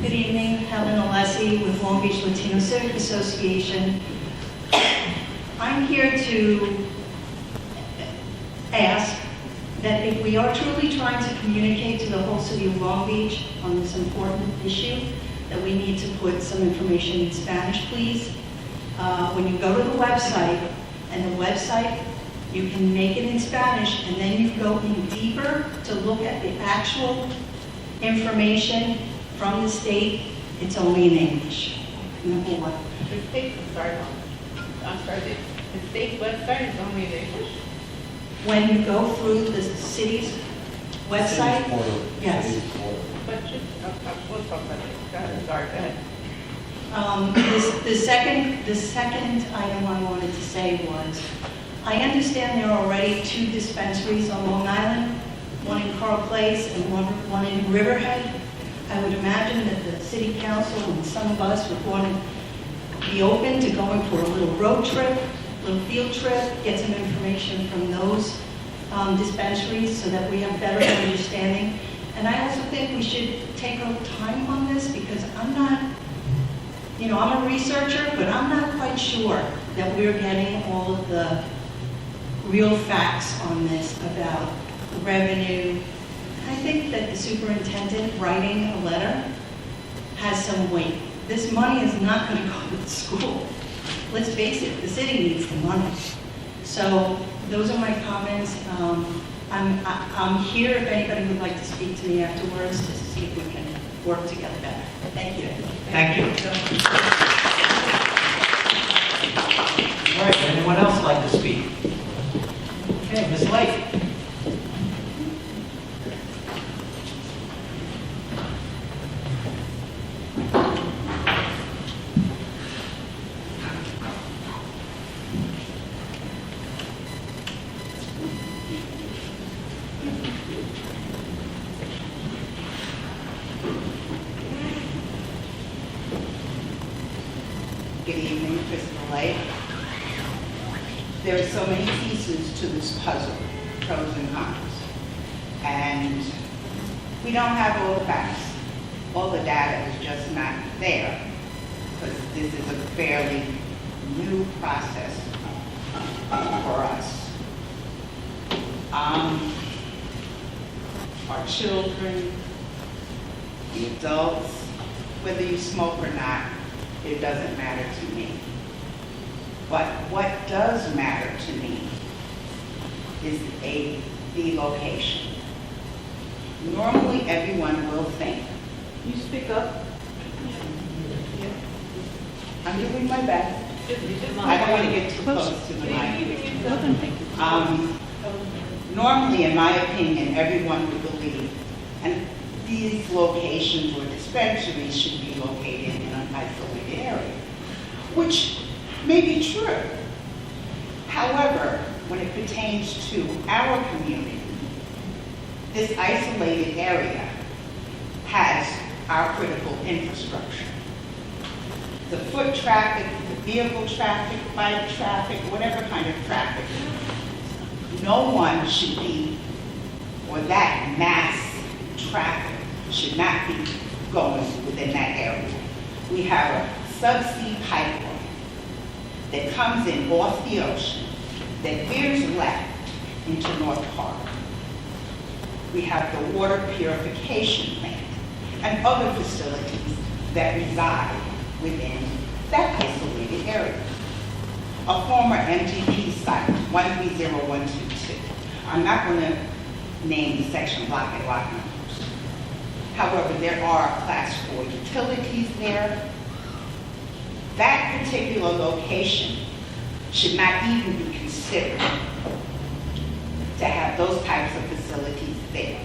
Good evening, Helen Alessi with Long Beach Latino Civic Association. I'm here to ask that if we are truly trying to communicate to the whole city of Long Beach on this important issue, that we need to put some information in Spanish, please. When you go to the website, and the website, you can make it in Spanish, and then you go in deeper to look at the actual information from the state. It's only in English. Number one. The state, I'm sorry, the state website is only in English? When you go through the city's website, yes. But just, we'll talk about it. Sorry, go ahead. The second item I wanted to say was, I understand there are already 2 dispensaries on Long Island, one in Carl Place and one in Riverhead. I would imagine that the city council and some of us would want to be open to going for a little road trip, a little field trip, get some information from those dispensaries so that we have better understanding. And I also think should take a time on this, because I'm not, I'm a researcher, but I'm not quite sure that we're getting all of the real facts on this about revenue. I think that the superintendent writing a letter has some weight. This money is not going to go to the school. Let's face it, the city needs the money. So those are my comments. I'm here if anybody would like to speak to me afterwards to see if we can work together better. Thank you. Thank you. All right, anyone else like to speak? Okay, Ms. Lake. Good evening, Crystal Lake. There are so many pieces to this puzzle, pros and cons. And we don't have all the facts. All the data is just not there, because this is a fairly new process for us. Our children, the adults, whether you smoke or not, it doesn't matter to me. But what does matter to me is the location. Normally, everyone will think. You speak up. Yeah. I'm doing my best. I don't want to get too close to the mic. Normally, in my opinion, everyone would believe, and these locations or dispensaries should be located in an isolated area, which may be true. However, when it pertains to our community, this isolated area has our critical infrastructure. The foot traffic, the vehicle traffic, bike traffic, whatever kind of traffic, no one should be, or that mass traffic should not be going within that area. We have a subsea pipeline that comes in off the ocean that veers left into North Park. We have the water purification plant and other facilities that reside within that isolated area. A former MGP site, 130122. I'm not going to name the section block and lot numbers. However, there are class 4 utilities there. That particular location should not even be considered to have those types of facilities there.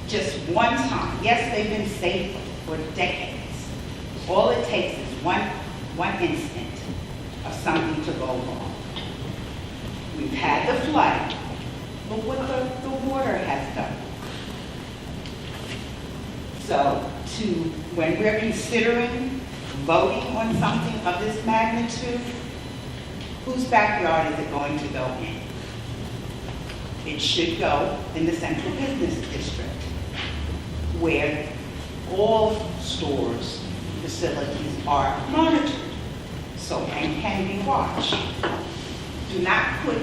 Just one time, yes, they've been safe for decades. All it takes is one instant of something to go wrong. We've had the flood, but what the water has done. So when we're considering voting on something of this magnitude, whose backyard is it going to go in? It should go in the central business district, where all stores, facilities are monitored, and can be watched. Do not put,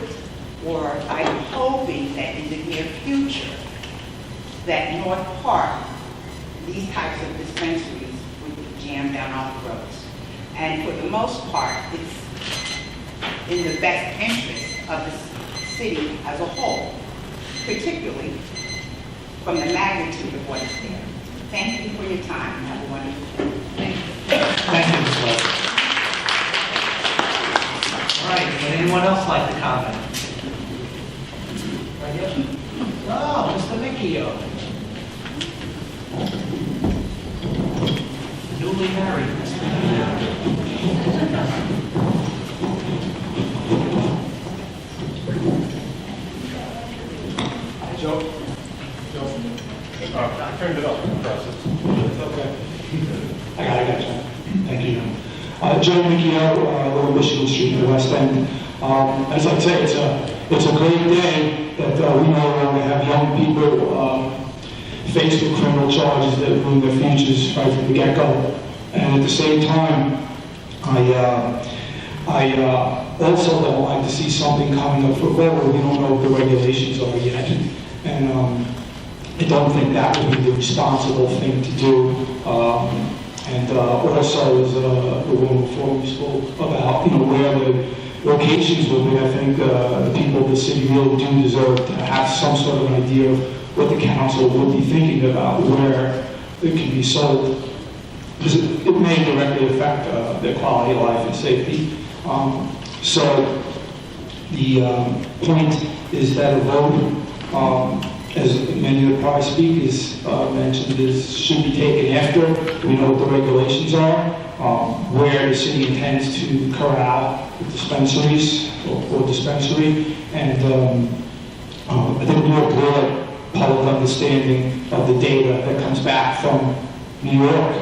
or I'm hoping that in the near future, that North Park, these types of dispensaries would be jammed down off the roads. And for the most part, it's in the best interest of the city as a whole, particularly from the magnitude of what is there. Thank you for your time, and have a wonderful day. Thank you. Thank you, Ms. Lake. All right, would anyone else like to comment? Right here? Oh, Mr. Micchio. Newly married, Mr. Micchio. Joe? I turned it off. Okay. I got you. Thank you. Joe Micchio, Little Michigan Street in the West End. As I say, it's a great day that we no longer have young people faced with criminal charges that ruin their futures right from the get-go. And at the same time, I also would like to see something coming up for vote. We don't know what the regulations are yet. And I don't think that would be the responsible thing to do. Also, as the woman before me spoke about, where the locations will be, I think the people of the city really do deserve to have some sort of an idea of what the council would be thinking about where it can be sold. Because it may directly affect their quality of life and safety. So the point is that a vote, as many of the prior speakers mentioned, should be taken after we know what the regulations are, where the city intends to corral the dispensaries or dispensary, and I think more broad public understanding of the data that comes back from New York,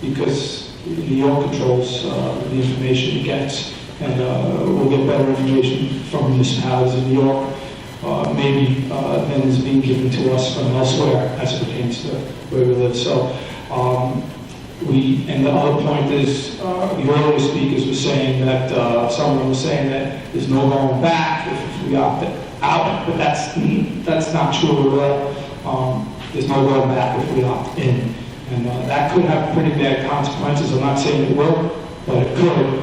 because New York controls the information it gets, and we'll get better information from municipalities in New York, maybe than is being given to us from elsewhere as it pertains to where we live. So, and the other point is, the earlier speakers were saying that, someone was saying that there's no going back if we opt out, but that's not true at all. There's no going back if we opt in. And that could have pretty bad consequences. I'm not saying it will, but it could.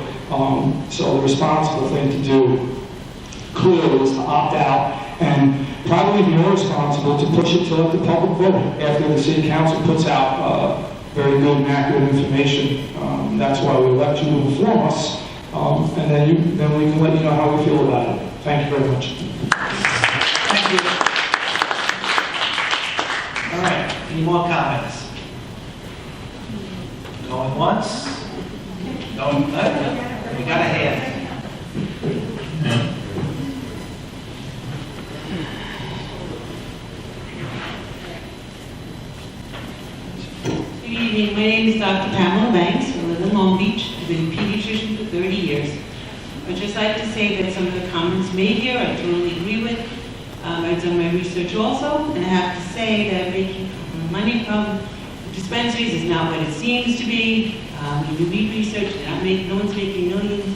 So the responsible thing to do clearly is to opt out, and probably more responsible to push it to let the public vote after the city council puts out very good and accurate information. That's why we elect you to inform us, and then we can let you know how we feel about it. Thank you very much. Thank you. All right, any more comments? Going once? Going, we got a hand. Good evening, my name is Dr. Pamela Banks. I live in Long Beach. I've been a pediatrician for 30 years. I'd just like to say that some of the comments made here I totally agree with. I've done my research also, and I have to say that making money from dispensaries is not what it seems to be. When you read research, no one's making millions,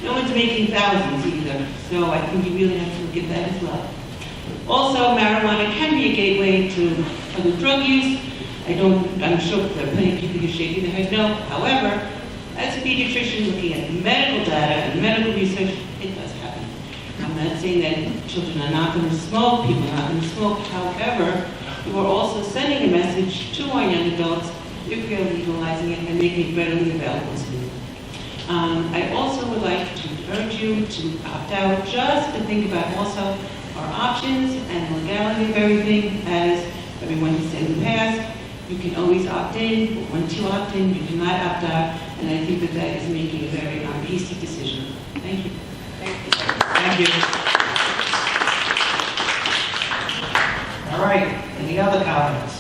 no one's making thousands either. So I think you really have to look at that as well. Also, marijuana can be a gateway to other drug use. I'm sure there are plenty of people who are shaking their head no. However, as a pediatrician looking at medical data and medical research, it does happen. I'm not saying that children are not going to smoke, people are not going to smoke. However, we're also sending a message to our young adults if we are legalizing it and making it readily available to them. I also would like to urge you to opt out, just to think about also our options and the legality of everything. As everyone has said in the past, you can always opt in, but once you opt in, you cannot opt out, and I think that that is making a very hasty decision. Thank you. Thank you. All right, any other comments?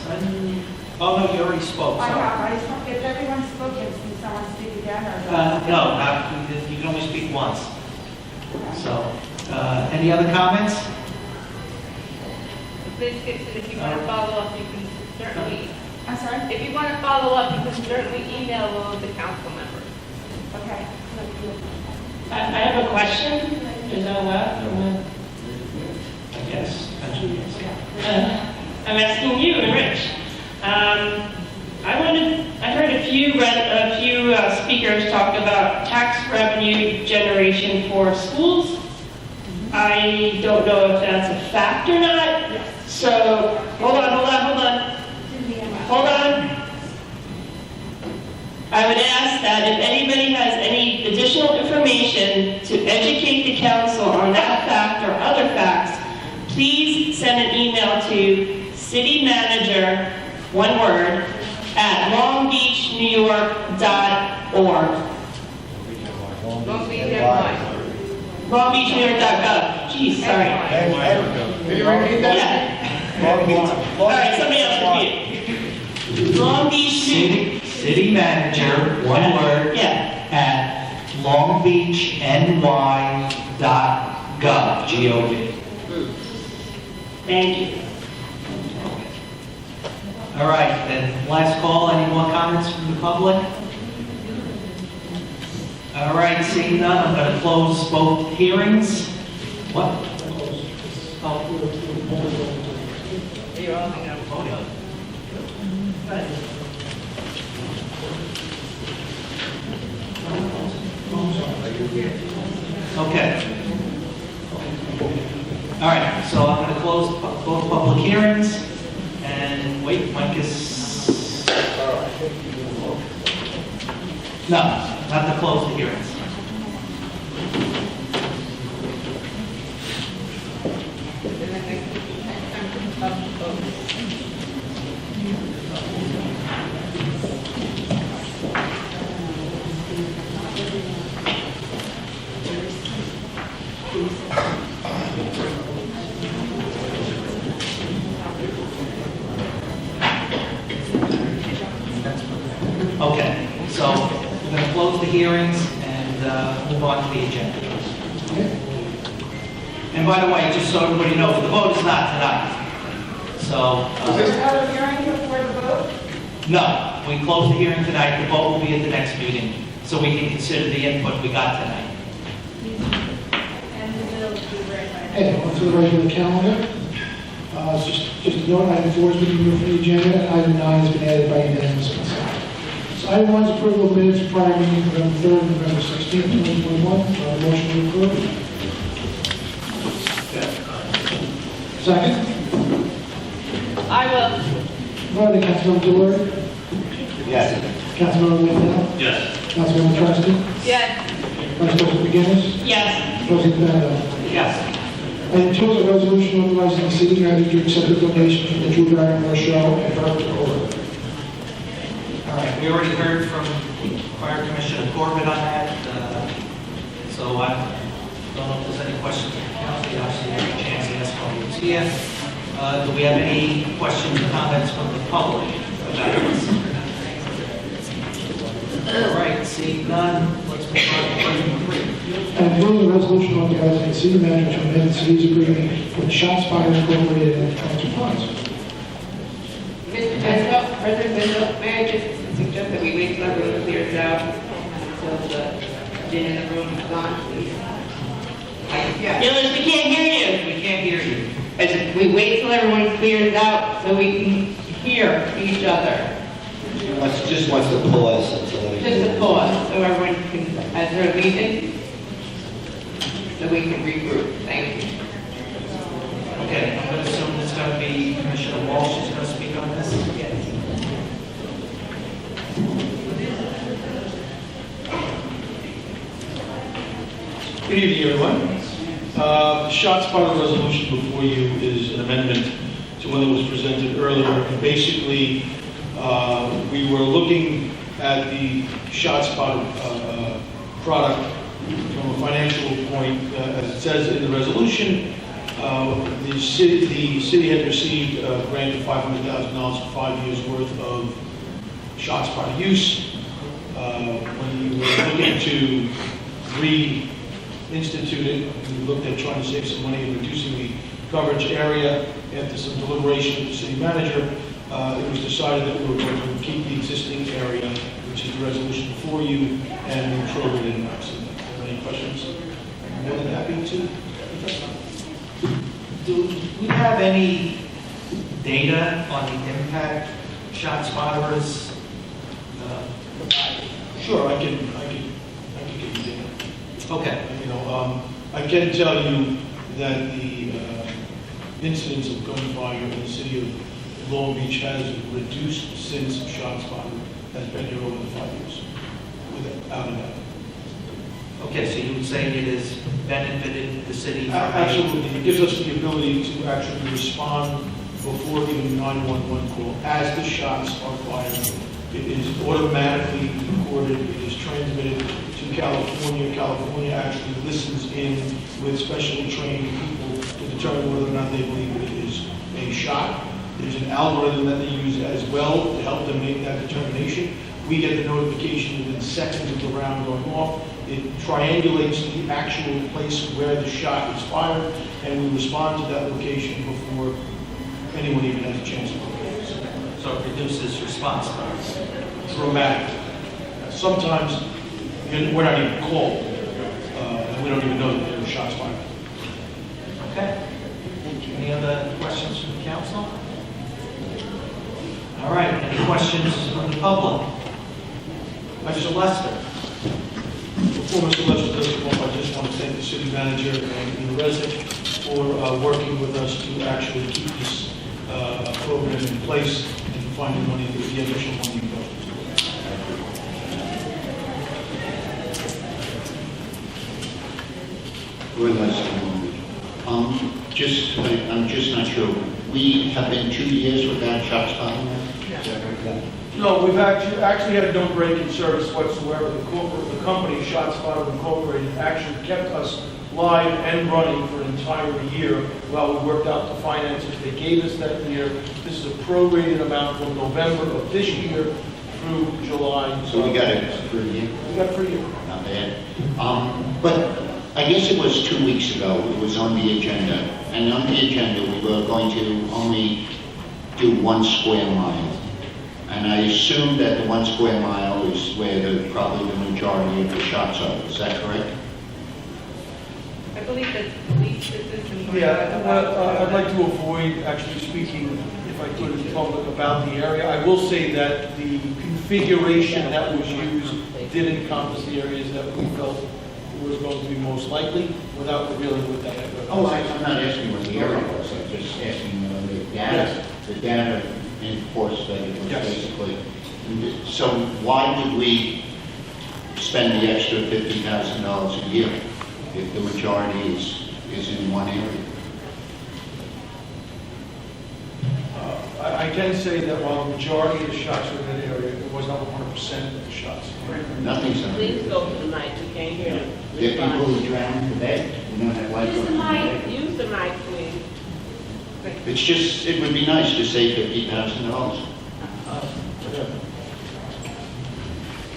Oh, no, you already spoke, sorry. I spoke, if everyone spoke, can someone speak again, or? No, you can only speak once. So, any other comments? Ms. Gibson, if you want to follow up, you can certainly, I'm sorry? if you want to follow up, you can certainly email all of the council members. Okay. I have a question. Is that allowed? Yes. I'm asking you and Rich. I heard a few speakers talk about tax revenue generation for schools. I don't know if that's a fact or not. So, hold on. I would ask that if anybody has any additional information to educate the council on that fact or other facts, please send an email to citymanager, one word, at longbeachnewyork.org. longbeachnewyork.gov. Geez, sorry. Can you repeat that? Yeah. All right, somebody else repeat it. Long Beach City manager, one word, at longbeachny.gov, G-O-V. Thank you. All right, then last call. Any more comments from the public? All right, seeing none, I'm going to close both hearings. What? Oh. You're all going to vote. Okay. All right, so I'm going to close both public hearings. And wait, Mike is... No, not to close the hearings. Okay, so we're going to close the hearings and move on to the agenda. And by the way, just so everybody knows, the vote is not tonight. So... Is this another hearing before the vote? No, we close the hearing tonight. The vote will be at the next meeting, so we can consider the input we got tonight. And the bill will be read by Hey, on to the regular calendar. Just a note, item 4 has been removed from the agenda, and item 9 has been added by unanimous consent. So item 1 is approval of minutes of prior meeting November 3rd and November 16th, 2021. Motion to approve. Second. I will. Voting, Councilmember Delory. Yes. Councilmember Whitnell. Yes. Councilmember Trusty. Yes. Vice President McGinnis. Yes. President Bendo. Yes. Item 2 is a resolution authorizing the city manager to accept a donation from the Drew Barrymore Show and Pursuant. All right, we already heard from Fire Commissioner Corbett on that, so I don't know if there's any questions from the council. You obviously have a chance to ask while he was here. Do we have any questions or comments from the public about this? All right, seeing none, let's move on to item 3. And approve the resolution authorizing the city manager to amend the city's agreement with ShotSpotter Incorporated and Transcripts. Mr. President Bendo, may I just suggest that we wait till everyone clears out until the din in the room is gone, please? Gillis, we can't hear you. We can't hear you. I said, we wait till everyone clears out so we can hear each other. Just wants to pause until Just a pause, so everyone can, as they're leaving, so we can regroup. Thank you. Okay, I'm going to assume it's going to be Commissioner Walsh who's going to speak on this. Good evening, everyone. The ShotSpotter resolution before you is an amendment to one that was presented earlier. And basically, we were looking at the ShotSpotter product from a financial point. As it says in the resolution, the city had received a grant of $500,000 for 5 years worth of ShotSpotter use. When we were looking to reinstitute it, we looked at trying to save some money and reducing the coverage area. After some deliberation with the city manager, it was decided that we were going to keep the existing area, which is the resolution for you, and control it in house. Any questions? I'm more than happy to address them. Do we have any data on the impact ShotSpotter is? Sure, I can give you data. Okay. I can tell you that the incidence of gunfire in the city of Long Beach has reduced since ShotSpotter has been here over the 5 years, without a doubt. Okay, so you would say it has benefited the city? Absolutely. It gives us the ability to actually respond before giving 911 call. As the shots are fired, it is automatically recorded, it is transmitted to California. California actually listens in with specially trained people to determine whether or not they believe it is a shot. There's an algorithm that they use as well to help them make that determination. We get the notification within seconds of the round going off. It triangulates the actual place where the shot is fired, and we respond to that location before anyone even has a chance to locate it. so it reduces response times. dramatically. Sometimes we're not even called, and we don't even know that there are shots fired. Okay. Any other questions from the council? All right, any questions from the public? Mr. Lester? Before Mr. Lester does come up, I just want to thank the city manager and the resident for working with us to actually keep this program in place and to find the money, the additional money involved. I'm just not sure. We have been 2 years without ShotSpotter now? No, we've actually had no break in service whatsoever. The company, ShotSpotter Incorporated, actually kept us live and running for an entire year while we worked out the finances they gave us that year. This is a prorated amount from November of this year through July. So we got it for a year? We got it for a year. Not bad. But I guess it was 2 weeks ago, it was on the agenda. And on the agenda, we were going to only do 1 square mile. And I assume that the 1 square mile is where probably the majority of the shots are. Is that correct? I believe that police assistants. Yeah, I'd like to avoid actually speaking, if I could, in public about the area. I will say that the configuration that was used did encompass the areas that we felt was going to be most likely without revealing what that. Oh, I'm not asking what the area was, I'm just asking the data. Yes. The data enforced that it was Yes. basically. So why would we spend the extra $50,000 a year if the majority is in one area? I can say that while the majority of the shots were in that area, it was not 100% of the shots. Nothing's on Please it. go to the mic, we can't hear you. There are people who drown today, we don't have life. Use the mic, use the mic, please. It's just, it would be nice to save $50,000.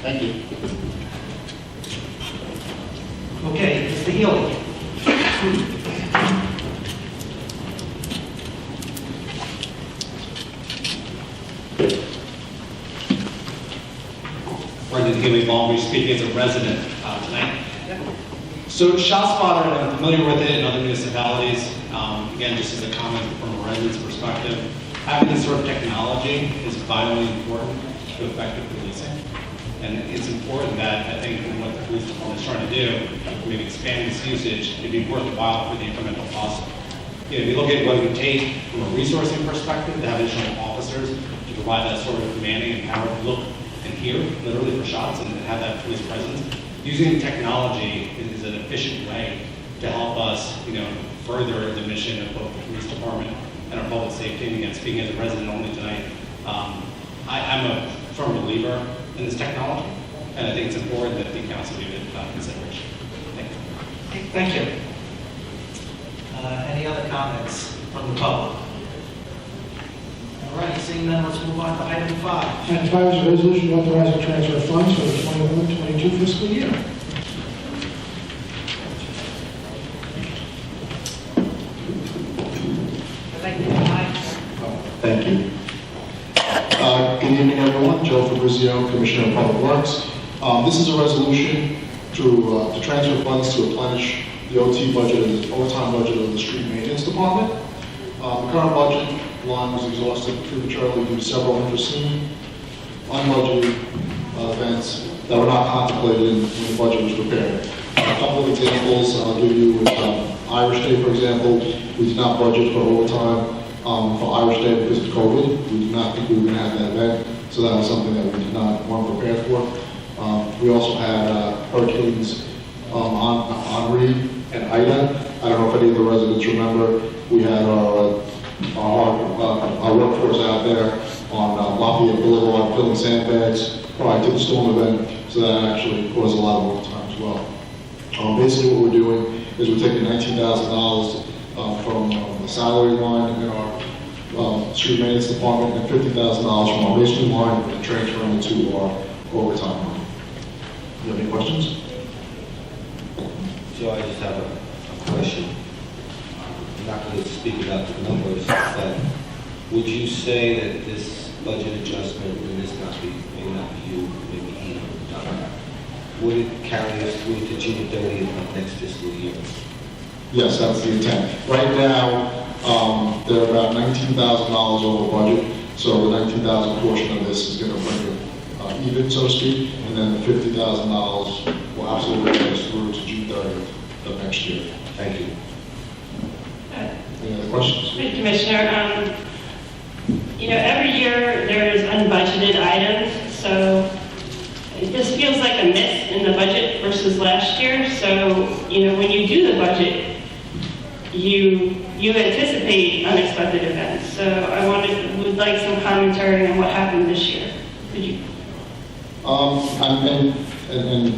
Thank you. Okay, Mr. Healy? Brendan Healy, Long Beach, speaking as a resident tonight. So ShotSpotter, I'm familiar with it in other municipalities. Again, just as a comment from a resident's perspective, having this sort of technology is vitally important to effective policing. And it's important that, I think, what the police department is trying to do, maybe expand this usage, it'd be worthwhile for the incremental cost. If you look at what it would take from a resourcing perspective to have additional officers to provide that sort of manning and power to look and hear, literally for shots, and have that police presence, using technology is an efficient way to help us, further the mission of both the police department and our public safety. And again, speaking as a resident only tonight, I'm a firm believer in this technology, and I think it's important that the council give it consideration. Thank you. Thank you. Any other comments from the public? All right, seeing none, let's move on to item 5. Item 5 is a resolution authorizing transfer of funds for the 21-22 fiscal year. I'd like to invite Thank you. Good evening, everyone. Joe Fabrizio, Commissioner of Public Works. This is a resolution to transfer funds to replenish the OT budget, the overtime budget of the street maintenance department. The current budget line was exhausted prematurely due to several unforeseen, unbudgeted events that were not contemplated when the budget was prepared. A couple of examples I'll give you with Irish Day, for example. We did not budget for overtime for Irish Day because of COVID. We did not think we were going to have that event, so that was something that we weren't prepared for. We also had hurricanes Henri and Ida. I don't know if any of the residents remember. We had our workforce out there on Lafayette Boulevard filling sandbags prior to the storm event, so that actually caused a lot of overtime as well. Basically what we're doing is we're taking $19,000 from the salary line in our street maintenance department and $50,000 from our masonry line and transferring it to our overtime line. Do you have any questions? So I just have a question. I'm not going to speak about the numbers, but would you say that this budget adjustment, and this may not be you, maybe he, would it carry us through to June 30th of next fiscal year? Yes, that's the intent. Right now, they're about $19,000 over budget, so the $19,000 portion of this is going to bring it even, so to speak, and then the $50,000 will absolutely get us through to June 30th of next year. Thank you. Any other questions? Commissioner, every year there's unbudgeted items, so this feels like a miss in the budget versus last year. So, when you do the budget, you anticipate unexpected events. So I would like some commentary on what happened this year. Could you? And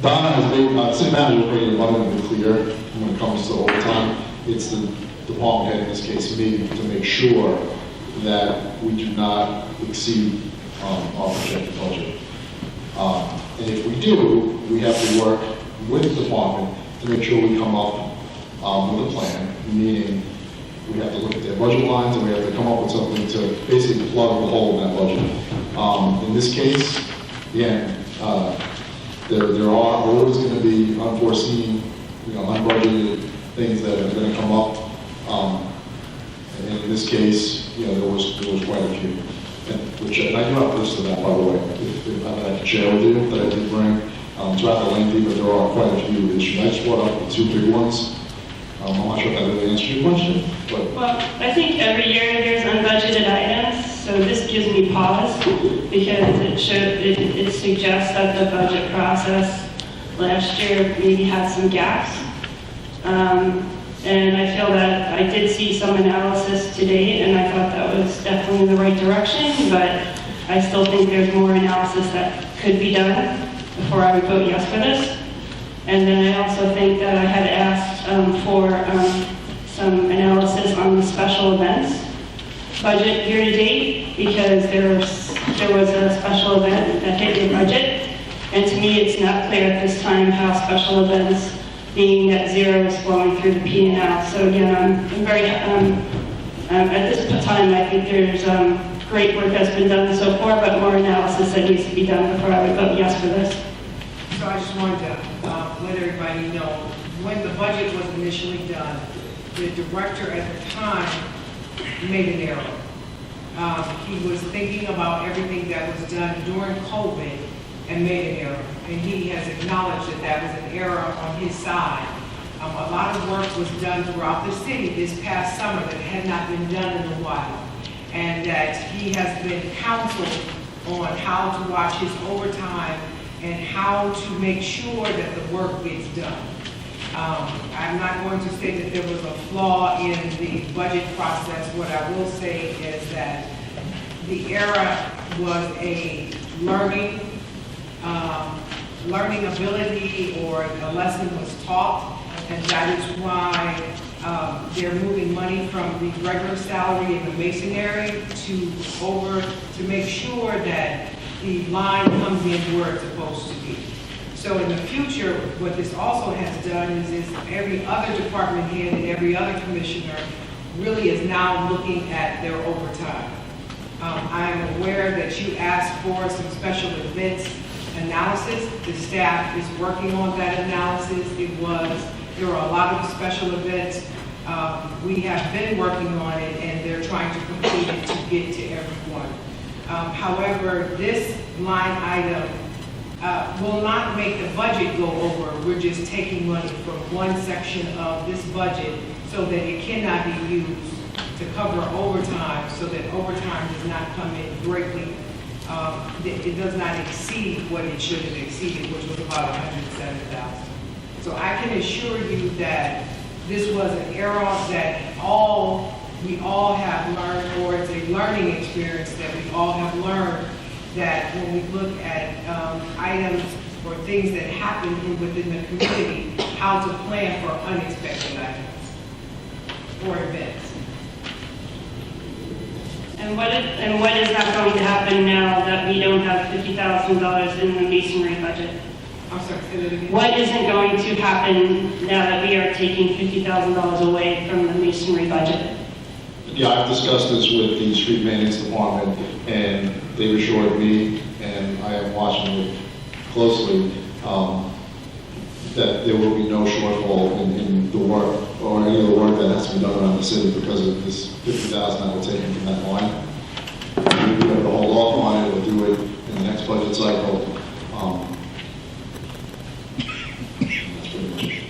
Donna has made, city manager made it abundantly clear when it comes to overtime. It's the department head, in this case me, to make sure that we do not exceed our projected budget. And if we do, we have to work with the department to make sure we come up with a plan, meaning we have to look at their budget lines and we have to come up with something to basically plug the hole in that budget. In this case, again, there are always going to be unforeseen, unbudgeted things that are going to come up. And in this case, there was quite a few. And I do have a list of that, by the way, if I can share with you, that I did bring. It's rather lengthy, but there are quite a few issues. I just brought up the two big ones. I'm not sure if that really answered your question, but... Well, I think every year there's unbudgeted items, so this gives me pause because it suggests that the budget process last year maybe had some gaps. And I feel that I did see some analysis to date, and I thought that was definitely in the right direction, but I still think there's more analysis that could be done before I would vote yes for this. And then I also think that I had asked for some analysis on the special events budget year to date, because there was a special event that hit your budget, and to me it's not clear at this time how special events being net zero is flowing through the P&L. So again, I'm very, at this time, I think there's great work that's been done so far, but more analysis that needs to be done before I would vote yes for this. So I just wanted to let everybody know, when the budget was initially done, the director at the time made an error. He was thinking about everything that was done during COVID and made an error. And he has acknowledged that that was an error on his side. A lot of work was done throughout the city this past summer that had not been done in a while. And that he has been counseled on how to watch his overtime and how to make sure that the work gets done. I'm not going to say that there was a flaw in the budget process. What I will say is that the error was a learning ability, or a lesson was taught, and that is why they're moving money from the regular salary in the masonry to make sure that the line comes in where it's supposed to be. So in the future, what this also has done is every other department head and every other commissioner really is now looking at their overtime. I am aware that you asked for some special events analysis. The staff is working on that analysis. There were a lot of special events. We have been working on it, and they're trying to complete it to get to everyone. However, this line item will not make the budget go over. We're just taking money from one section of this budget so that it cannot be used to cover overtime, so that overtime does not come in greatly. It does not exceed what it should have exceeded, which was about $107,000. So I can assure you that this was an error that we all have learned, or it's a learning experience that we all have learned, that when we look at items or things that happen within the community, how to plan for unexpected items or events. And what is not going to happen now that we don't have $50,000 in the masonry budget? I'm sorry, say that again. What isn't going to happen now that we are taking $50,000 away from the masonry budget? Yeah, I've discussed this with the street maintenance department, and they assured me, and I am watching it closely, that there will be no shortfall in the work, or any of the work that has to be done around the city because of this $50,000 that we're taking from that line. We're going to hold off on it, we'll do it in the next budget cycle. That's pretty much it.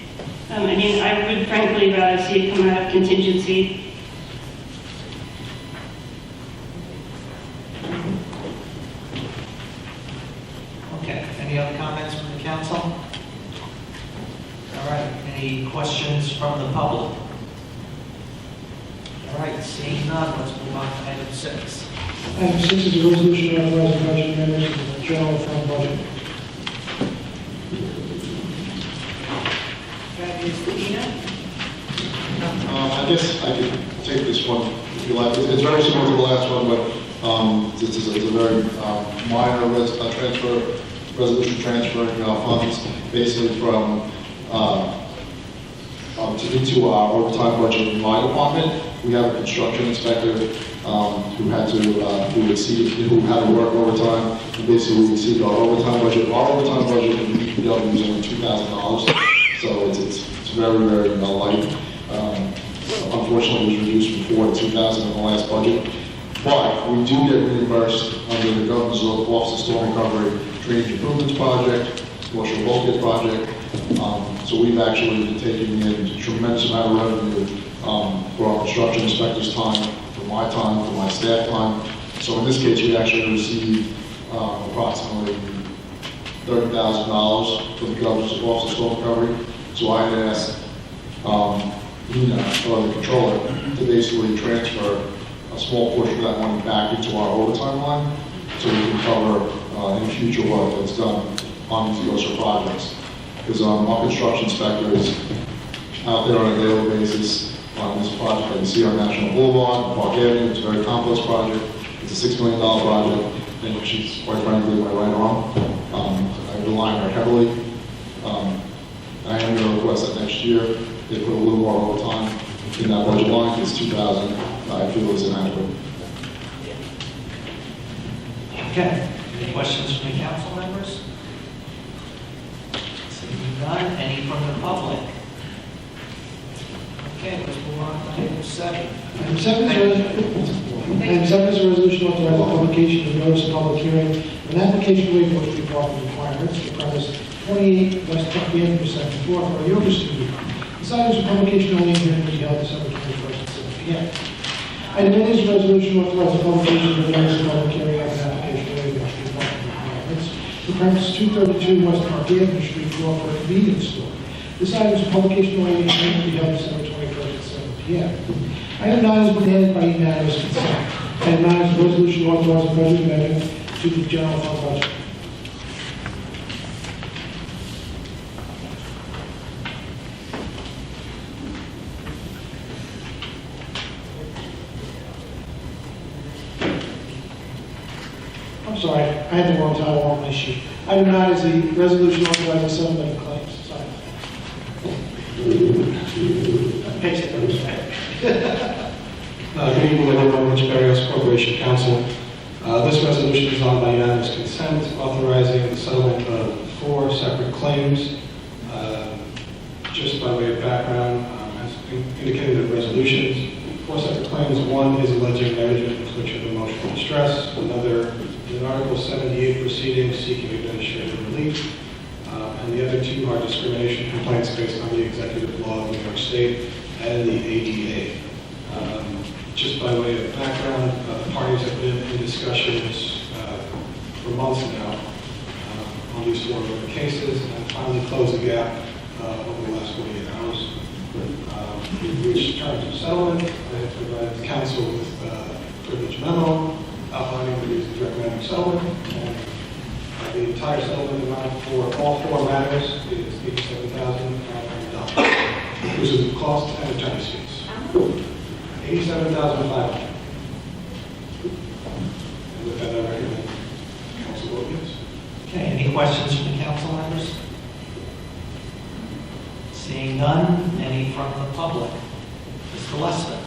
I mean, I would frankly rather see it come out of contingency. Okay, any other comments from the council? All right, any questions from the public? All right, seeing none, let's move on to item 6. Item 6 is a resolution authorizing budget amendments to the general fund budget. Mr. Ina? I guess I could take this one if you like. It's very similar to the last one, but this is a very minor resolution transferring funds basically from into our overtime budget in my department. We have a construction inspector who had to work overtime. And basically, we exceeded our overtime budget. Our overtime budget in DPW is only $2,000, so it's very, very light. Unfortunately, it was reduced from $4,000 to $2,000 in the last budget. But we do get reimbursed under the governor's Office of Storm Recovery Drainage Improvements Project, Commercial Bulkhead Project. So we've actually been taking in a tremendous amount of revenue for our construction inspector's time, for my staff time. So in this case, we actually received approximately $30,000 from the governor's Office of Storm Recovery. So I had asked Nina, or the controller, to basically transfer a small portion of that money back into our overtime line so we can cover any future work that's done on these OSHA projects. Because our construction inspector is out there on a daily basis on this project that you see on National Boulevard, Park Avenue. It's a very complex project. It's a $6 million project, and she's quite frankly my right arm. I rely on her heavily. I am going to request that next year they put a little more overtime in that budget line. It's $2,000. I feel is inadequate. Okay, any questions from the council members? Seeing none, any from the public? Okay, let's move on to item 7. Item 7 is a resolution authorizing publication of notice of public hearing an application waiver of street parking requirements for premise 28 West Park Avenue, Section 4 for a yoga studio. This item is a publication only hearing will be held December 21st at 7 p.m. Item 8 is a resolution authorizing publication of notice of public hearing of an application waiver of street parking requirements for premise 232 West Park Avenue, Street 4 for a convenience store. This item is a publication only hearing will be held December 21st at 7 p.m. Item 9 has been handed by unanimous consent. Item 9 is a resolution authorizing budget amendment to the general fund budget. I'm sorry, I had the wrong title on my sheet. Item 9 is the resolution authorizing settlement of claims. Sorry. Page 7. Good evening, everyone. Rich Barrios, Corporation Counsel. This resolution is on by unanimous consent, authorizing the settlement of 4 separate claims. Just by way of background, as indicated in the resolutions, 4 separate claims. One is alleging management infliction of emotional distress. Another is an Article 78 proceeding seeking administrative relief. And the other 2 are discrimination complaints based on the executive law of New York State and the ADA. Just by way of background, the parties have been in discussions for months now on these 4 other cases and finally closed the gap over the last 48 hours. We've reached terms of settlement. I have provided the council with a privilege memo outlining the reasons recommending settlement. And the entire settlement amount for all 4 matters is $87,500, inclusive of costs and attorney's fees. $87,500. And with that, I recommend council vote yes. Okay, any questions from the council members? Seeing none, any from the public? Mr. Lester?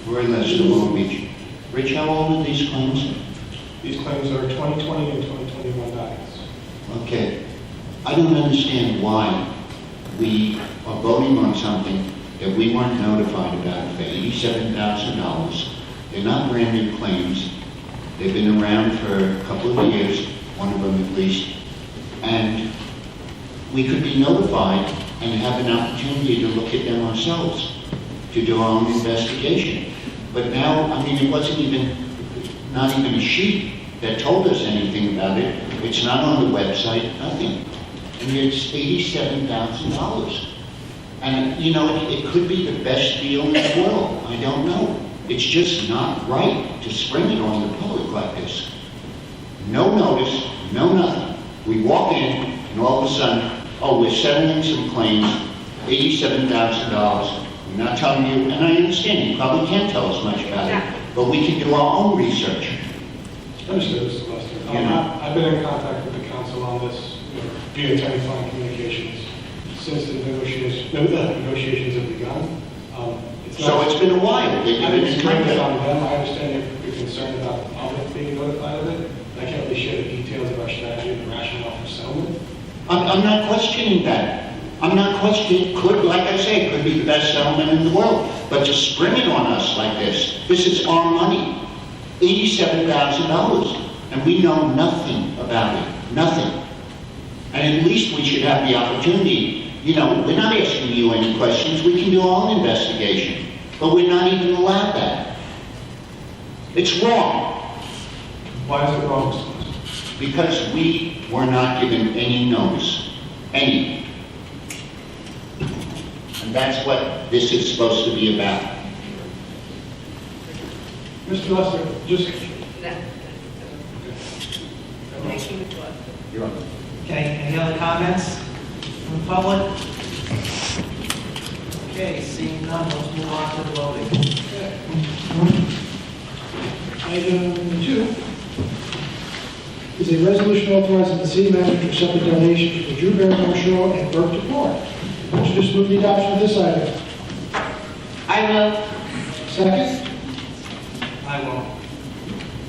Roy Lester, Long Beach. Rich, how old are these claims? These claims are 2020 and 2021 documents. Okay. I don't understand why we are voting on something that we weren't notified about for $87,000. They're not brand new claims. They've been around for a couple of years, one of them at least. And we could be notified and have an opportunity to look at them ourselves, to do our own investigation. But now, I mean, it wasn't even, not even a sheet that told us anything about it. It's not on the website, nothing. And it's $87,000. And, you know, it could be the best deal in the world. I don't know. It's just not right to spring it on the public like this. No notice, no nothing. We walk in, and all of a sudden, oh, we're settling some claims, $87,000. I'm not telling you, and I understand, you probably can't tell us much about it, but we can do our own research. Understood, Mr. Lester. You know. I've been in contact with the council on this via telephone communications since the negotiations have begun. So it's been a while. I didn't explain this on them. I understand you're concerned about the public being notified of it. I can't really share the details of our strategy and the rationale for settlement. I'm not questioning that. I'm not questioning, like I say, it could be the best settlement in the world. But to spring it on us like this is our money. $87,000. And we know nothing about it. Nothing. And at least we should have the opportunity. You know, we're not asking you any questions. We can do our own investigation. But we're not even allowed that. It's wrong. Why is it wrong, Mr. Lester? Because we were not given any notice. Any. And that's what this is supposed to be about. Mr. Lester, just... Thank you, Mr. Lester. You're on. Okay, any other comments from the public? Okay, seeing none, let's move on to the voting. Item 2 is a resolution authorizing the city manager to accept a donation from the Drew Barrymore Show and Burke Decor. Would you just move the adoption of this item? I will. Second? I will.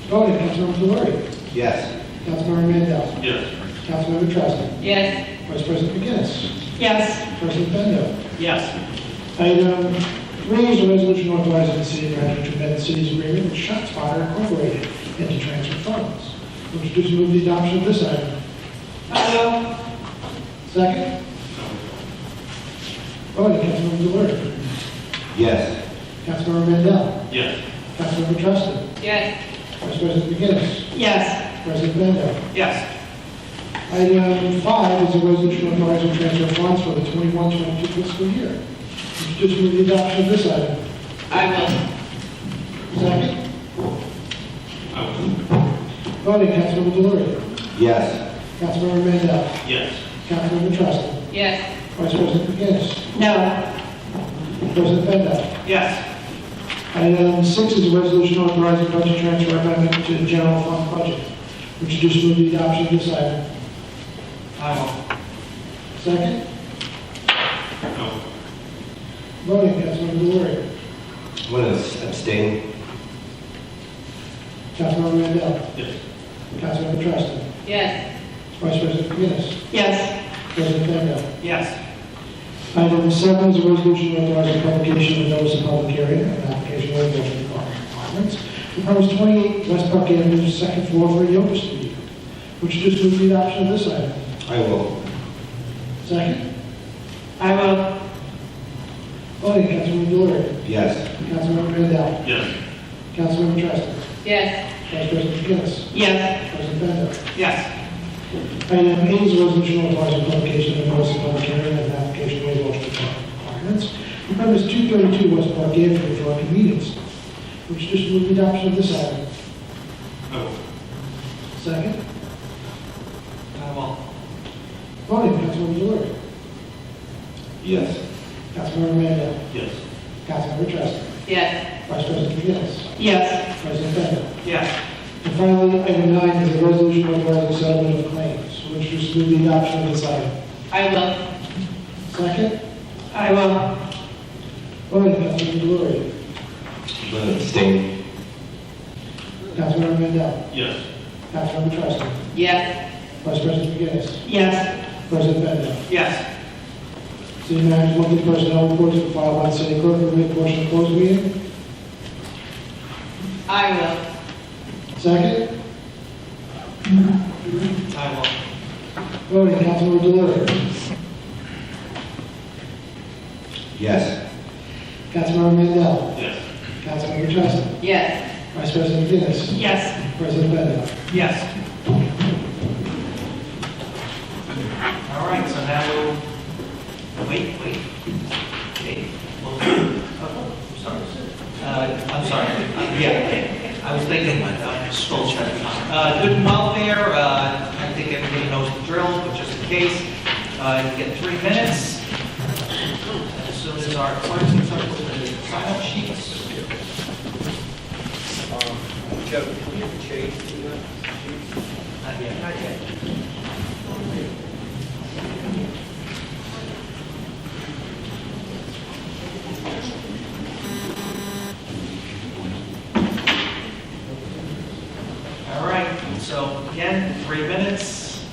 Voting, Councilmember Delory. Yes. Councilmember Mandel. Yes. Councilmember Treston. Yes. Vice President McGinnis. Yes. President Bendo. Yes. Item 3 is a resolution authorizing the city manager to amend the city's agreement with ShotSpotter Incorporated and to transfer funds. Would you just move the adoption of this item? I will. Second? Voting, Councilmember Delory. Yes. Councilmember Mandel. Yes. Councilmember Treston. Yes. Vice President McGinnis. Yes. President Bendo. Yes. Item 5 is a resolution authorizing transfer funds for the 21-22 fiscal year. Would you just move the adoption of this item? I will. Second? Voting, Councilmember Delory. Yes. Councilmember Mandel. Yes. Councilmember Treston. Yes. Vice President McGinnis. No. President Bendo. Yes. Item 6 is a resolution authorizing budget transfer amendment to the general fund budget. Would you just move the adoption of this item? I will. Second? Voting, Councilmember Delory. I'm going to abstain. Councilmember Mandel. Yes. Councilmember Treston. Yes. Vice President McGinnis. Yes. President Bendo. Yes. Item 7 is a resolution authorizing publication of notice of public hearing and application of motion requirements for premise 28 West Park Avenue, second floor for a yoga studio. Would you just move the adoption of this item? I will. Second? I will. Voting, Councilmember Delory. Yes. Councilmember Mandel. Yes. Councilmember Treston. Yes. Vice President McGinnis. Yes. President Bendo. Yes. Item 8 is a resolution authorizing publication of notice of public hearing and application of motion requirements for premise 232 West Park Avenue for a convenience. Would you just move the adoption of this item? I will. Second? I will. Voting, Councilmember Delory. Yes. Councilmember Mandel. Yes. Councilmember Treston. Yes. Vice President McGinnis. Yes. President Bendo. Yes. And finally, item 9 is a resolution authorizing settlement of claims. Would you just move the adoption of this item? I will. Second? I will. Voting, Councilmember Delory. Abstain. Councilmember Mandel. Yes. Councilmember Trustin. Yes. Vice President McGinnis. Yes. President Bendo. Yes. City Manager's monthly personnel reports are filed by the city clerk. Will read a portion of the closed meeting. I will. Second. I will. Voting, Councilmember Delory. Yes. Councilmember Mandel. Yes. Councilmember Trustin. Yes. Vice President McGinnis. Yes. President Bendo. Yes. All right, so now we'll, wait. Okay. I'm sorry. Yeah, I was thinking, scroll check. Good and welfare, I think everybody knows the drill, but just in case, you get 3 minutes. As soon as our clerks and clerks with the sign-up sheets. Kevin, can you change Not yet. All right, so again, 3 minutes,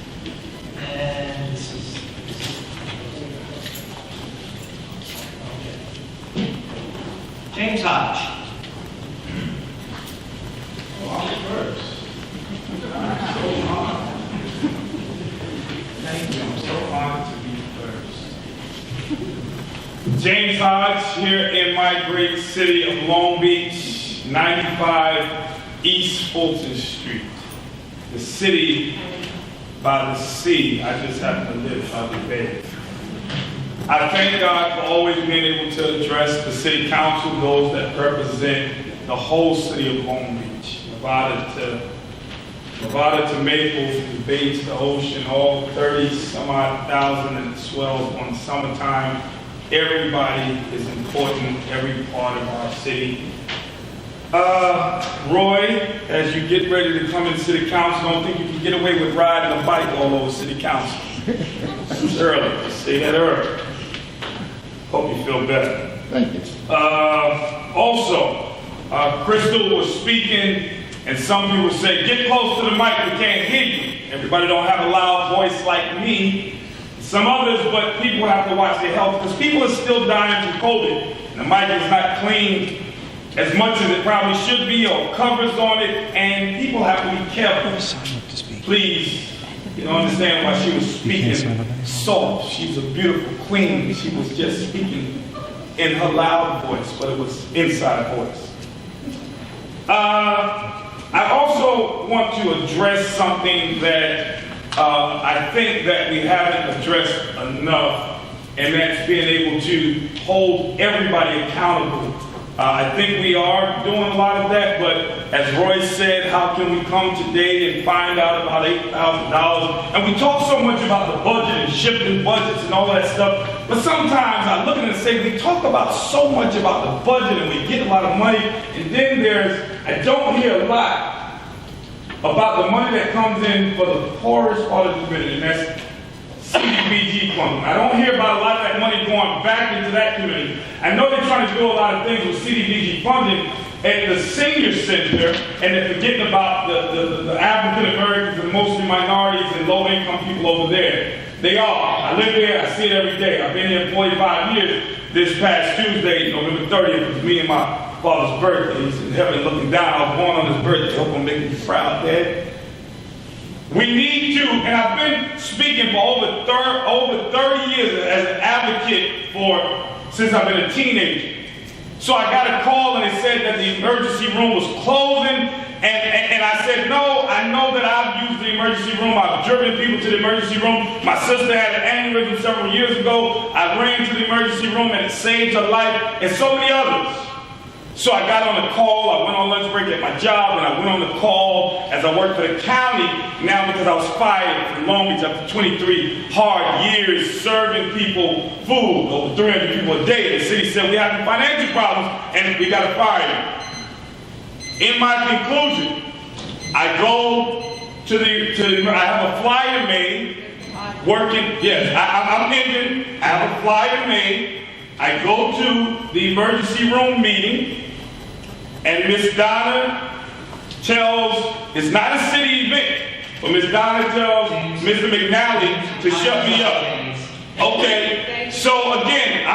and this is, okay. James Hodge. Thank you. I'm so honored to be first. James Hodge here in my great city of Long Beach, 95 East Fulton Street. The city by the sea. I just happen to live by the bay. I thank God for always being able to address the city council, those that represent the whole city of Long Beach, Nevada to Maples, from the bay to the ocean, all 30-some-odd thousand and swells on summertime. Everybody is important, every part of our city. Roy, as you get ready to come into city council, don't think you can get away with riding a bike all over city council. It's early, just say that early. Hope you feel better. Thank you. Also, Crystal was speaking, and some people say, get close to the mic, we can't hear you. Everybody don't have a loud voice like me. Some others, but people have to watch their health, because people are still dying from COVID. And the mic is not cleaned as much as it probably should be, or covers on it, and people have to be careful. Please, you don't understand why she was speaking soft. She's a beautiful queen. She was just speaking in her loud voice, but it was inside voice. I also want to address something that I think that we haven't addressed enough, and that's being able to hold everybody accountable. I think we are doing a lot of that, but as Roy said, how can we come today and find out about $8,000? And we talk so much about the budget and shifting budgets and all that stuff, but sometimes I look at it and say, we talk about so much about the budget and we get a lot of money, and then I don't hear a lot about the money that comes in for the poorest part of the community, and that's CDBG funding. I don't hear about a lot of that money going back into that community. I know they're trying to do a lot of things with CDBG funding at the senior center, and they're forgetting about the African Americans and mostly minorities and low income people over there. They are. I live there, I see it every day. I've been here 45 years. This past Tuesday, November 30th, was me and my father's birthday. He's in heaven looking down. I was born on his birthday. Hope I'm making you proud, Dad. We need to, and I've been speaking for over 30 years as an advocate since I've been a teenager. So I got a call and it said that the emergency room was closing, and I said, no, I know that I've used the emergency room. I've driven people to the emergency room. My sister had an aneurysm several years ago. I ran to the emergency room and it saved her life, and so many others. So I got on the call, I went on lunch break at my job, and I went on the call as I worked for the county now because I was fired from Long Beach after 23 hard years serving people food, over 300 people a day. The city said, we have financial problems and we got to fire you. In my conclusion, I go to I have a flyer made, working, yes, I'm ending, I have a flyer made. I go to the emergency room meeting, And Miss Donna tells, it's not a city event, but Miss Donna tells Mr. McNally to shut me up. Okay, so again,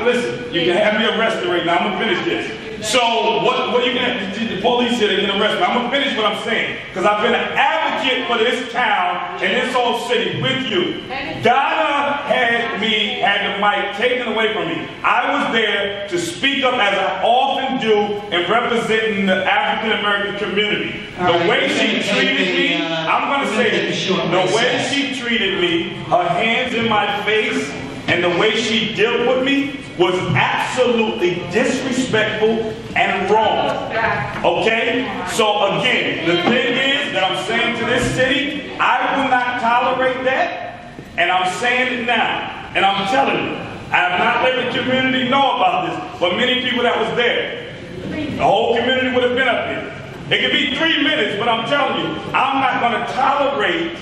listen, you can have me arrested right now. I'm gonna finish this. So what you can, the police here, they can arrest me. I'm gonna finish what I'm saying, because I've been an advocate for this town and this whole city with you. Donna had the mic taken away from me. I was there to speak up, as I often do, in representing the African American community. The way she treated me, I'm gonna say this, the way she treated me, her hands in my face, and the way she dealt with me was absolutely disrespectful and wrong. Okay? So again, the thing is that I'm saying to this city, I will not tolerate that, and I'm saying it now, and I'm telling you, I have not let the community know about this, but many people that was there, the whole community would have been up here. It could be 3 minutes, but I'm telling you, I'm not going to tolerate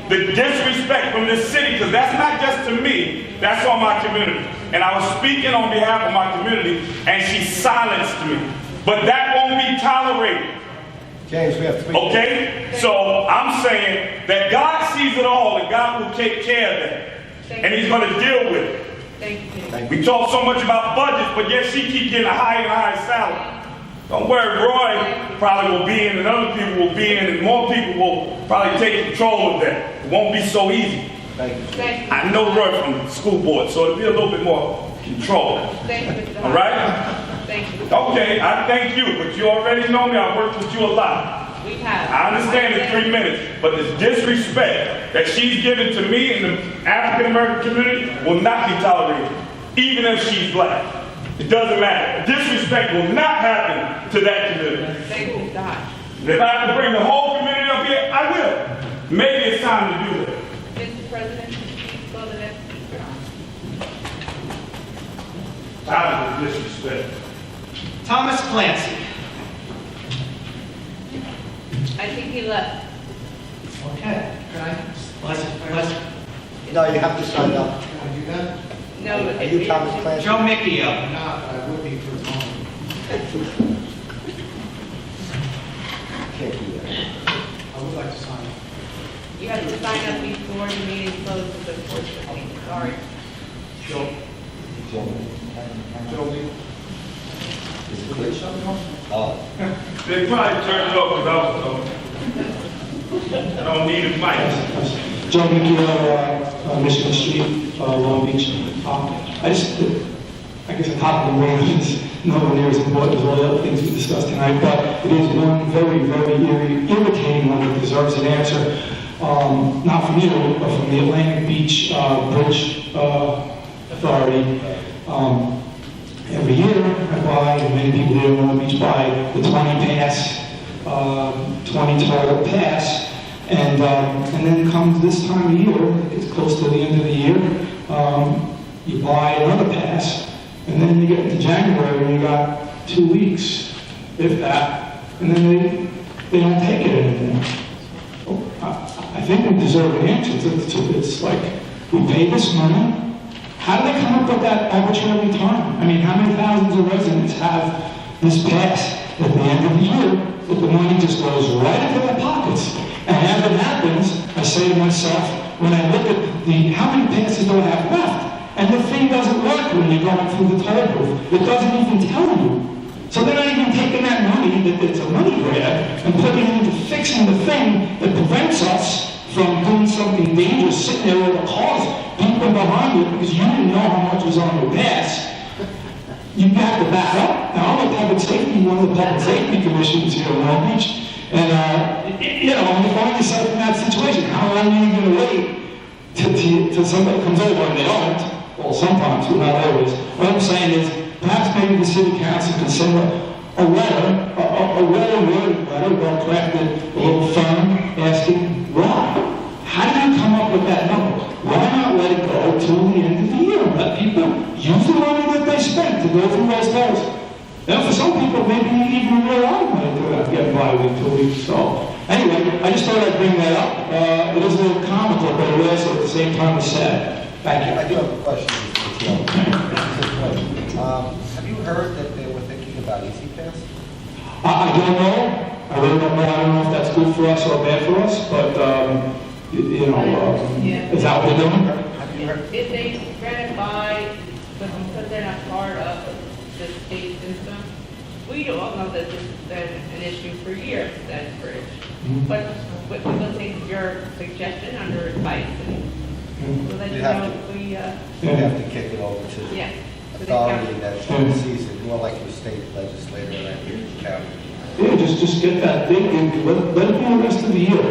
the disrespect from this city, because that's not just to me, that's on my community. And I was speaking on behalf of my community, and she silenced me. But that won't be tolerated. James, we have 3 minutes. Okay? So I'm saying that God sees it all, and God will take care of that. And he's going to deal with it. Thank you. We talk so much about budgets, but yet she keeps getting a higher and higher salary. Don't worry, Roy probably will be in, and other people will be in, and more people will probably take control of that. It won't be so easy. Thank you. Thank you. I know Roy from the school board, so it'll be a little bit more control. Thank you, Mr. All right? Thank you. Okay, I thank you, but you already know me. I've worked with you a lot. We have. I understand the 3 minutes, but the disrespect that she's given to me and the African American community will not be tolerated, even if she's black. It doesn't matter. Disrespect will not happen to that community. Thank you, Mr. Hodge. If I have to bring the whole community up here, I will. Maybe it's time to do that. Mr. President, please go to the next speaker. Time for disrespect. Thomas Clancy. I think he left. Okay. Let's No, you have to sign up. Can I do that? No. Are you Thomas Clancy? Joe Mickey up. I'm not, but I would be for the moment. Can't do that. I would like to sign. You have to sign up before the meeting closes, unfortunately. Sorry. Joe. Is it clear something? Oh. They probably turned it off because I don't need a mic. Joe McGee, Michigan Street, Long Beach. I guess a top of the range is nowhere near as important as all the other things we discussed tonight, but it is one very, very irritating one that deserves an answer. Not from you, but from the Atlantic Beach Bridge Authority. Every year I buy, and many people here in Long Beach buy the 20 pass, 20 total pass, and then comes this time of year, it's close to the end of the year, you buy another pass, and then you get into January and you got 2 weeks, if that, and then they don't take it anymore. I think we deserve an answer. It's like, we pay this money. How do they come up with that arbitrary time? I mean, how many thousands of residents have this pass at the end of the year that the money just goes right into their pockets? And as it happens, I say to myself, when I look at how many passes do I have left? And the thing doesn't work when you're going through the toll booth. It doesn't even tell you. So they're not even taking that money, that it's a money grab, and putting it into fixing the thing that prevents us from doing something dangerous, sitting there with a cause beeping behind you because you didn't know how much was on your pass. You have to back up. Now, I'm a public safety, one of the public safety commissions here in Long Beach, and you find yourself in that situation. How long are you going to wait till somebody comes over and they don't? Well, sometimes, but not always. What I'm saying is, perhaps maybe the city council can send a letter, a well-worded letter, well-crafted, a little firm, asking why. How do you come up with that number? Why not let it go till the end of the year? Let people use the money that they spent to go through those tolls. And for some people, maybe even a lot of money to get by with 2 weeks. So, anyway, I just thought I'd bring that up. It is a little comical, but it also at the same time is sad. Thank you. I do have a question, Mr. Have you heard that they were thinking about Easy Pass? I don't know. I really don't know. I don't know if that's good for us or bad for us, but, is that what they're doing? If they ran it by, but because they're not part of the state system, we all know that this has been an issue for years, that bridge. But we will take your suggestion under advice and we'll let you know if we, You have to kick it over to yeah. to the authority county. that sees it, more like your state legislator and your county. Yeah, just get that thing and let it be the rest of the year.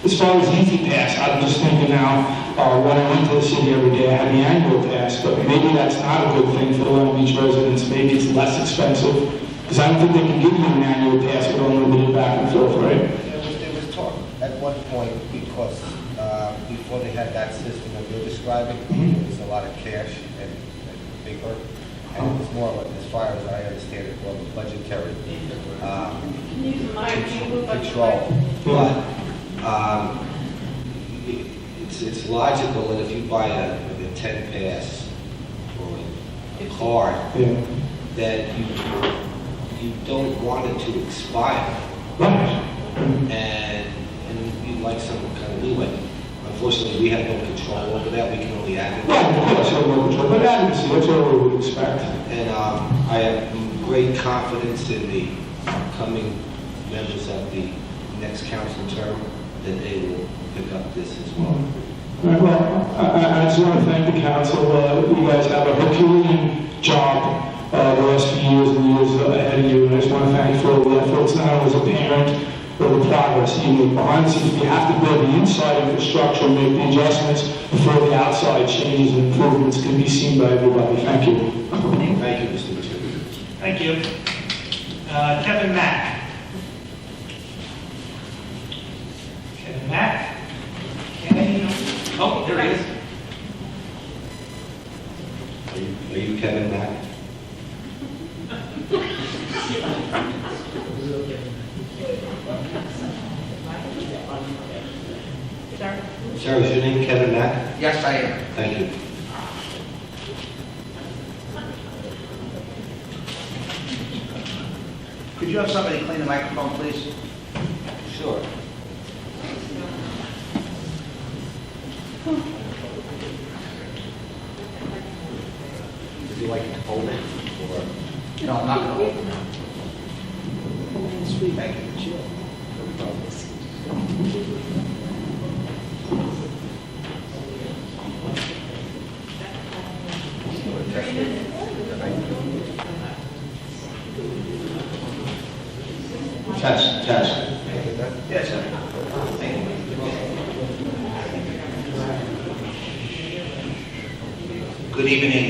As far as Easy Pass, I'm just thinking now, when I went to the city every day, I had the annual pass, but maybe that's not a good thing for the Long Beach residents. Maybe it's less expensive, because I don't think they can give you an annual pass with unlimited back and forth, right? There was talk at one point, because before they had that system that you're describing, there was a lot of cash and paper, and it was more, as far as I understand it, more budgetary control. But it's logical that if you buy a 10 pass or a card, that you don't want it to expire. Right. And you'd like some kind of leeway. Unfortunately, we have no control over that. We can only advocate. Right, of course, you have no control, but advocacy, that's what we would expect. And I have great confidence in the upcoming members of the next council term that they will pick up this as well. All right, well, I just want to thank the council. You guys have a Herculean job the last few years and years ahead of you, and I just want to thank you for all the efforts, not only as a parent, but the progress you make behind the scenes. We have to build the inside infrastructure and make the adjustments before the outside changes and improvements can be seen by everybody. Thank you. Thank you, Mr. Chairman. Thank you. Kevin Mack. Kevin Mack? Oh, there he is. Are you Kevin Mack? Sir, is your name Kevin Mack? Yes, I am. Thank you. Could you have somebody clean the microphone, please? Sure. Would you like to hold it? Or? No, I'm not going to open it. Thank you. Test, test. Yes, sir. Thank you. Good evening,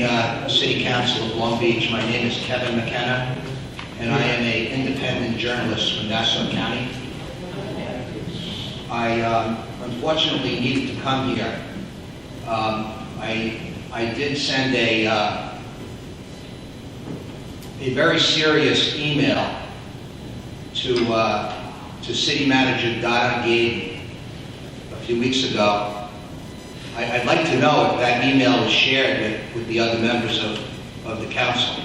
City Council of Long Beach. My name is Kevin McKenna, and I am an independent journalist from Nassau County. I unfortunately needed to come here. I did send a very serious email to City Manager Donna Gabe a few weeks ago. I'd like to know if that email was shared with the other members of the council.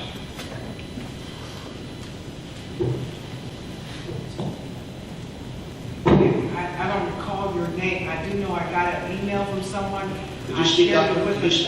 I don't recall your name. I do know I got an email from someone. Could you speak up? Just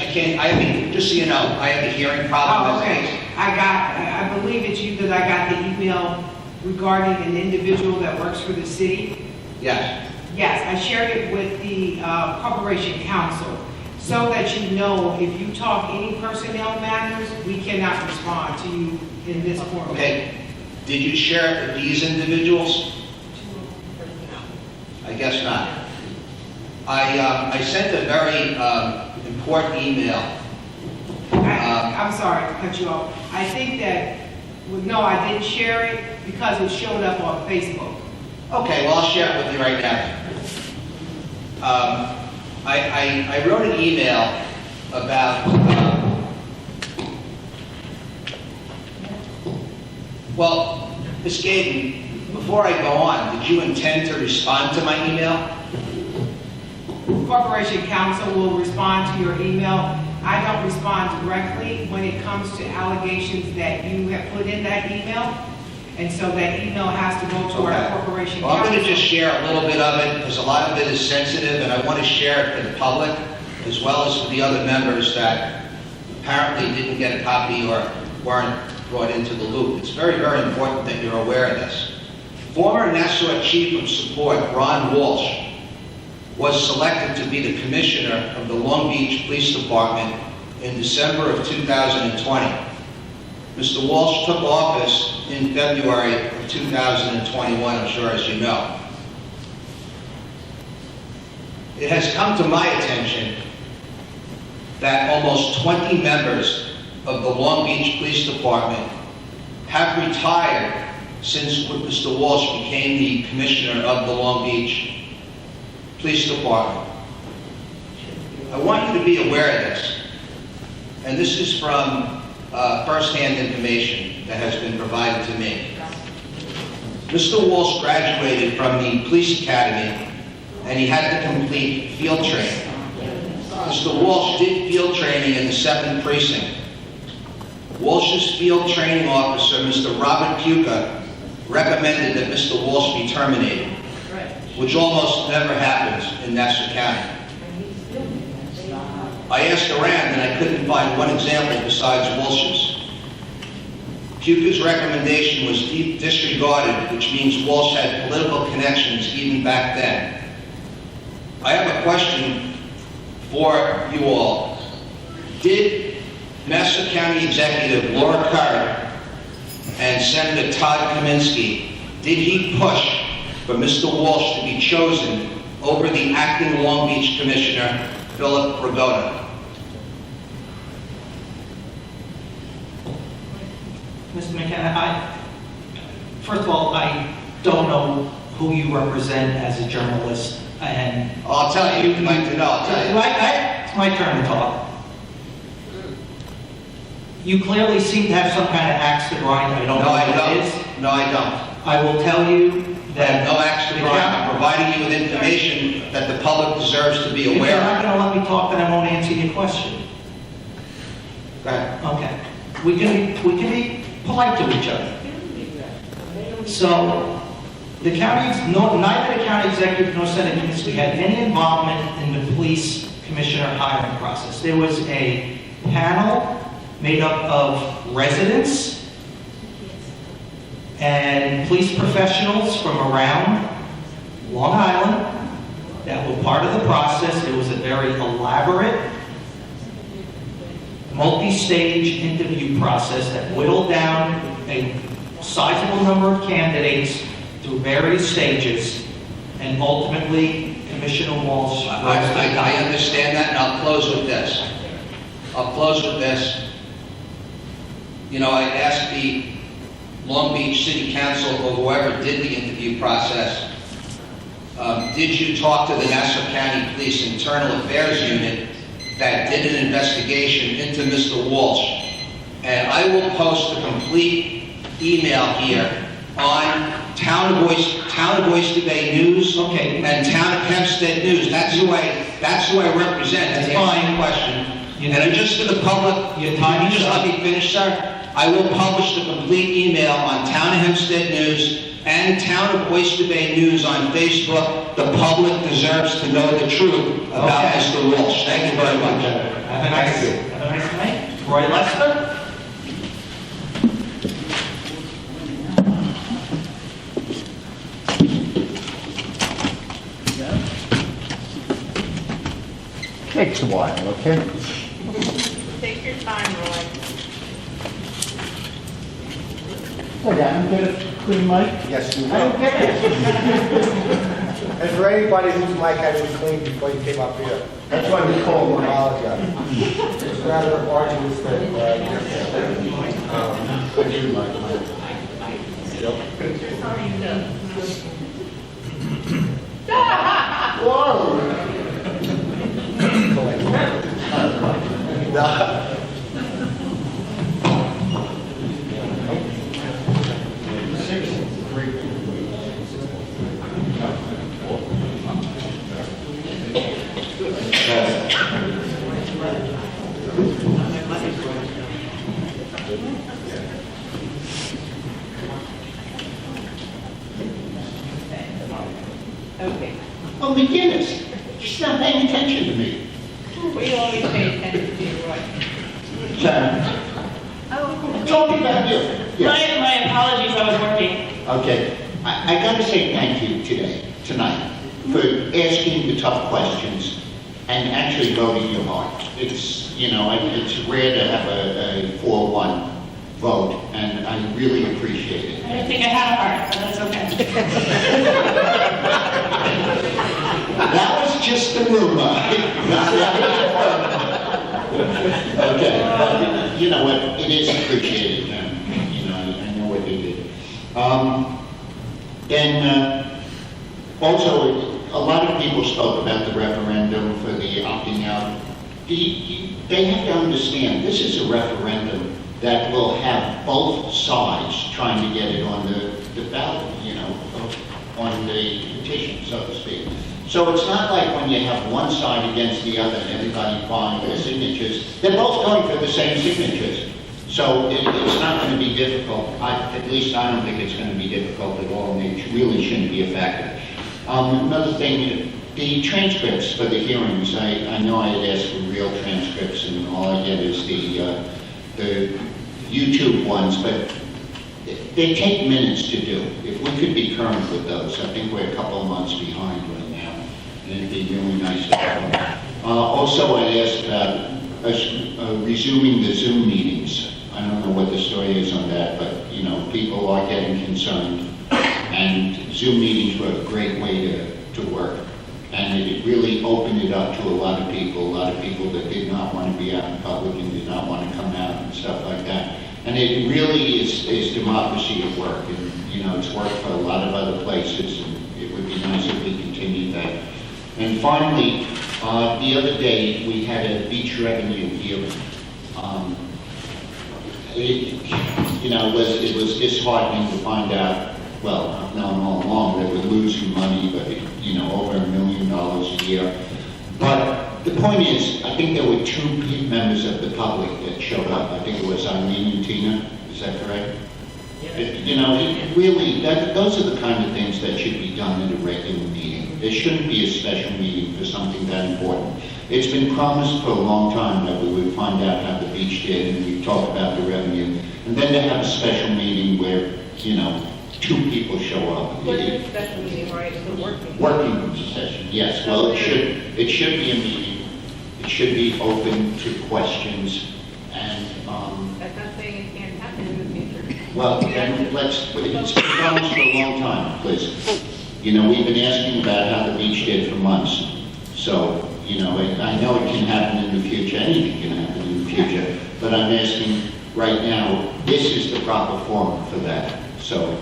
so you know, I have a hearing problem. Oh, okay. I believe it's you that I got the email regarding an individual that works for the city. Yes. Yes, I shared it with the Corporation Council, so that you know, if you talk any personnel matters, we cannot respond to you in this format. Okay. Did you share it with these individuals? I guess not. I sent a very important email. I'm sorry to cut you off. I think that, no, I didn't share it because it showed up on Facebook. Okay, well, I'll share it with you right now. I wrote an email about, well, Ms. Gaden, before I go on, did you intend to respond to my email? Corporation Counsel will respond to your email. I don't respond directly when it comes to allegations that you have put in that email. And so that email has to go to our Okay. corporation Well, I'm going to counsel. just share a little bit of it, because a lot of it is sensitive, and I want to share it for the public, as well as for the other members that apparently didn't get a copy or weren't brought into the loop. It's very, very important that you're aware of this. Former Nassau Chief of Support, Ron Walsh, was selected to be the commissioner of the Long Beach Police Department in December of 2020. Mr. Walsh took office in February of 2021, I'm sure as you know. It has come to my attention that almost 20 members of the Long Beach Police Department have retired since Mr. Walsh became the commissioner of the Long Beach Police Department. I want you to be aware of this. And this is from first-hand information that has been provided to me. Mr. Walsh graduated from the police academy and he had to complete field training. Mr. Walsh did field training in the 7th precinct. Walsh's field training officer, Mr. Robert Puca, recommended that Mr. Walsh be terminated, which almost never happens in Nassau County. I asked around and I couldn't find one example besides Walsh's. Puca's recommendation was disregarded, which means Walsh had political connections even back then. I have a question for you all. Did Nassau County Executive Laura Curry and Senator Todd Kaminsky, did he push for Mr. Walsh to be chosen over the acting Long Beach Commissioner, Philip Rigotta? Mr. McKenna, first of all, I don't know who you represent as a journalist, and I'll tell you, you'd like to know, I'll tell you. It's my turn to talk. You clearly seem to have some kind of axe to grind. I don't know what it is. No, I don't. I will tell you I that have no axe to grind. I'm providing you with information that the public deserves to be if aware you're not of. going to let me talk, then I won't answer your question. Go ahead. Okay. We can be polite to each other. So, neither the county executive nor Senator Kaminsky had any involvement in the police commissioner hiring process. There was a panel made up of residents and police professionals from around Long Island that were part of the process. It was a very elaborate, multi-stage interview process that whittled down a sizable number of candidates through various stages, and ultimately Commissioner Walsh was the I understand that, and I'll close with this. You know, I asked the Long Beach City Council or whoever did the interview process, did you talk to the Nassau County Police Internal Affairs Unit that did an investigation into Mr. Walsh? And I will post a complete email here on Town of Oyster Bay News and Town of Hempstead News. That's who I represent. That's To answer fine. your question. And just for the public, Your time can you is just up. let me finish, sir? I will publish the complete email on Town of Hempstead News and Town of Oyster Bay News on Facebook. The public deserves to know the truth about Okay. Mr. Walsh. Thank you very much. Have a nice night. Roy Lester? Takes a while, okay? Take your time, Roy. Oh, yeah, I'm gonna clean mic. Yes, you I don't will. get it. And for anybody whose mic had been cleaned before you came up here, That's why we call I mic. apologize. It's rather arduous that, I do mic. Okay. Oh, my goodness, she's not paying attention to me. We always pay attention to you, Roy. Sharon, I'm talking about you. Yes. My apologies, I was working. Okay, I gotta say thank you tonight, for asking the tough questions and actually voting your heart. It's, it's rare to have a 4-1 vote, and I really appreciate it. I didn't think I had a heart, but that's okay. That was just a rumor. Okay, but you know what, it is appreciated, I know what they did. Then, also, a lot of people spoke about the referendum for the opting out. They have to understand, this is a referendum that will have both sides trying to get it on the ballot, on the petition, so to speak. So it's not like when you have one side against the other and everybody filing their signatures. They're both going for the same signatures. So it's not going to be difficult. At least I don't think it's going to be difficult at all, and it really shouldn't be a factor. Another thing, the transcripts for the hearings, I know I had asked for real transcripts, and all I get is the YouTube ones, but they take minutes to do. If we could be current with those, I think we're a couple of months behind right now, and it'd be really nice to have them. Also, I asked about resuming the Zoom meetings. I don't know what the story is on that, but, people are getting concerned, and Zoom meetings were a great way to work. And it really opened it up to a lot of people that did not want to be out in public and did not want to come out and stuff like that. And it really is democracy at work, and it's worked for a lot of other places, and it would be nice if we continued that. And finally, the other day we had a beach revenue hearing. It was disheartening to find out. Well, I've known all along that we're losing money, but over $1 million a year. But the point is, I think there were 2 members of the public that showed up. I think it was Eileen and Tina. Is that correct? It really, those are the kind of things that should be done in a regular meeting. There shouldn't be a special meeting for something that important. It's been promised for a long time that we would find out how the beach did, and we talk about the revenue. And then to have a special meeting where, 2 people show up. What's a special meeting, right? It's a working. Working session, yes. Well, it should be a meeting. It should be open to questions, and, That's not saying it can't happen in the future. well, then it's been promised for a long time, please. We've been asking about how the beach did for months. So, I know it can happen in the future, anything can happen in the future, but I'm asking right now, this is the proper forum for that. So,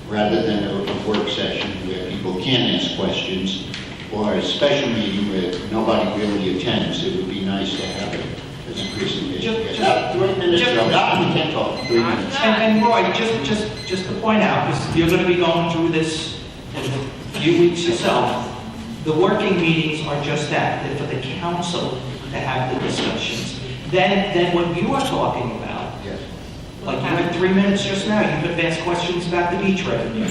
rather than a work session where people can't ask questions, or a special meeting where nobody really attends, it would be nice to have it as a presentation. Just 3 minutes, we can't talk, 3 minutes. And Roy, just to point out, because you're going to be going through this in a few weeks yourself, the working meetings are just that. They're for the council to have the discussions. Then what you are talking about, Yes. like you had 3 minutes just now, you could have asked questions about the beach revenue.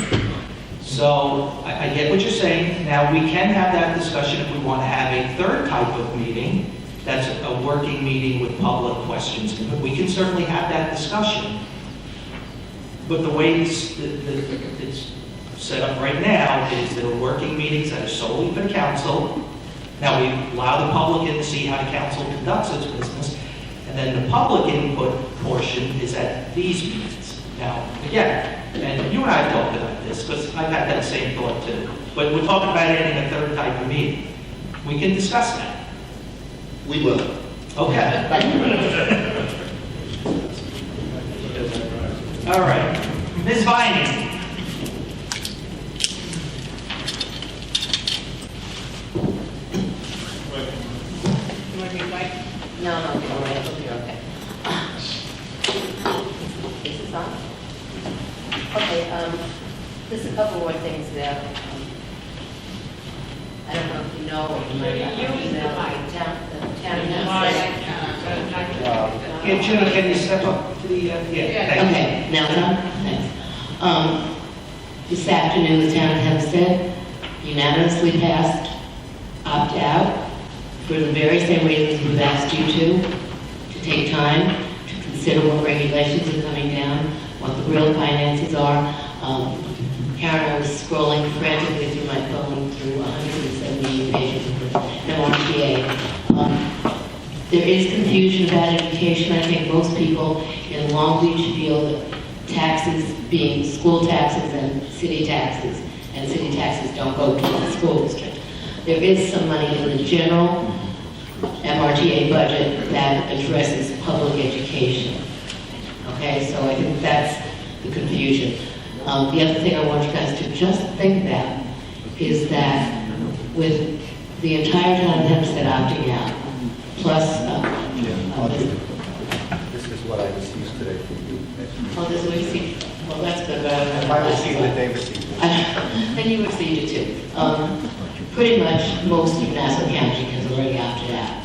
So I get what you're saying. Now, we can have that discussion if we want to have a third type of meeting. That's a working meeting with public questions. But we can certainly have that discussion. But the way it's set up right now is there are working meetings that are solely for the council. Now, we allow the public in to see how the council conducts its business. And then the public input portion is at these meetings. Now, again, and you and I have talked about this, because I've had that same thought too. But we're talking about adding a third type of meeting. We can discuss that. We will. Okay. Thank you. All right. Ms. Vining. You want me to like? No, it'll be okay. Is this on? Okay, just a couple more things there. I don't know if you know, or you might have Use the email mic. the town council. Can you step up to the, yeah. thank you. Okay, now it's on? Thanks. This afternoon, the town of Hempstead unanimously passed opt-out for the very same reasons we've asked you to take time to consider what regulations are coming down, what the real finances are. Karen, I was scrolling frantically through my phone through 170 pages of MRTA. There is confusion about education. I think most people in Long Beach feel that taxes being school taxes and city taxes don't go to the school district. There is some money in the general MRTA budget that addresses public education. Okay, so I think that's the confusion. The other thing I want you guys to just think about is that with the entire town of Hempstead opting out, plus This is what I received today from you. oh, this is received. Well, that's good. But I don't If know. I received it, they received it. Then you received it too. Pretty much most of Nassau County has already opted out.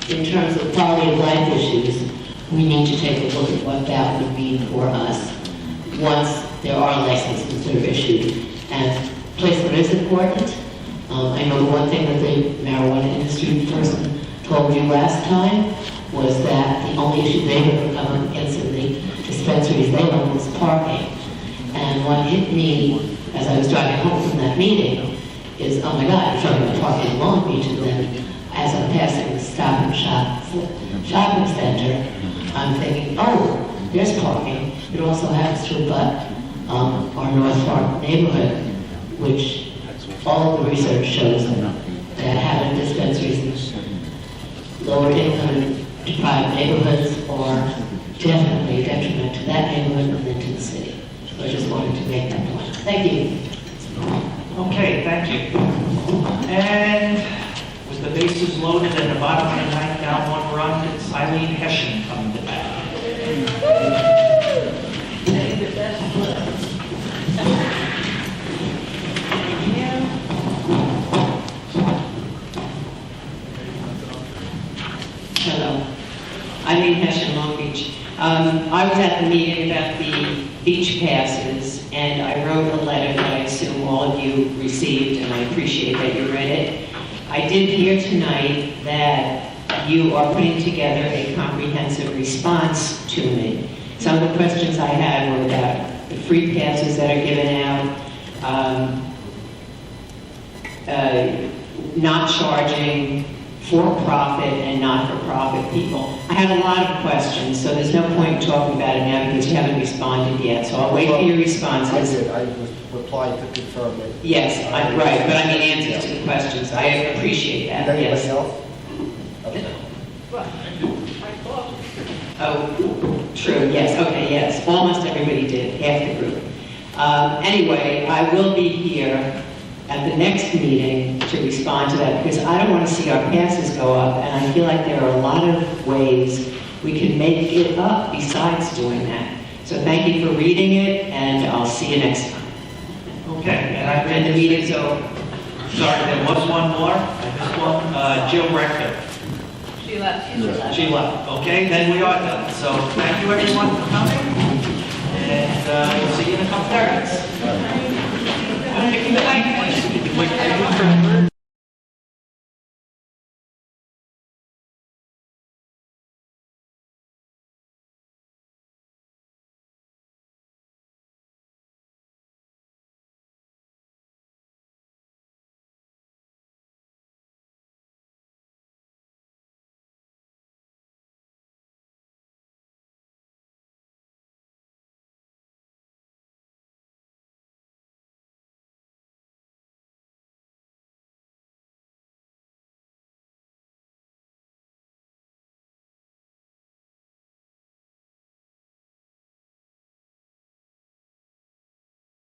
In terms of quality of life issues, we need to take a look at what that would mean for us once there are licenses that are issued. And placement is important. I know the one thing that the marijuana industry person told you last time was that the only issue they were coming against in the dispensaries they own was parking. And what hit me as I was driving home from that meeting is, oh my God, I'm talking about parking in Long Beach, and then as I'm passing the Stop and Shop shopping center, I'm thinking, oh, there's parking. It also happens to abut our North Park neighborhood, which all of the research shows that having dispensaries in lower income and deprived neighborhoods are definitely a detriment to that neighborhood and then to the city. So I just wanted to make that point. Thank you. Okay, thank you. And with the bases loaded and the bottom of the ninth down one run, it's Eileen Hessian coming to bat. Hello. Eileen Hessian, Long Beach. I was at the meeting about the beach passes, and I wrote a letter that I assume all of you received, and I appreciate that you read it. I did hear tonight that you are putting together a comprehensive response to me. Some of the questions I had were about the free passes that are given out, not charging for-profit and not-for-profit people. I have a lot of questions, so there's no point in talking about it now because you haven't responded yet. So I'll wait for your responses. I did. I replied to confirm it. Yes, right, but I mean answers to the questions. I appreciate that, Did anybody yes. else? Okay. Oh, true, yes, okay, yes. Almost everybody did, half the group. Anyway, I will be here at the next meeting to respond to that because I don't want to see our passes go up, and I feel like there are a lot of ways we can make it up besides doing that. So thank you for reading it, and I'll see you next time. Okay, And the meeting's over. Sorry, there was one more. I missed one. Jill Rector. She left. She left. Okay, then we are done. So thank you everyone for coming, and we'll see you in a couple of minutes.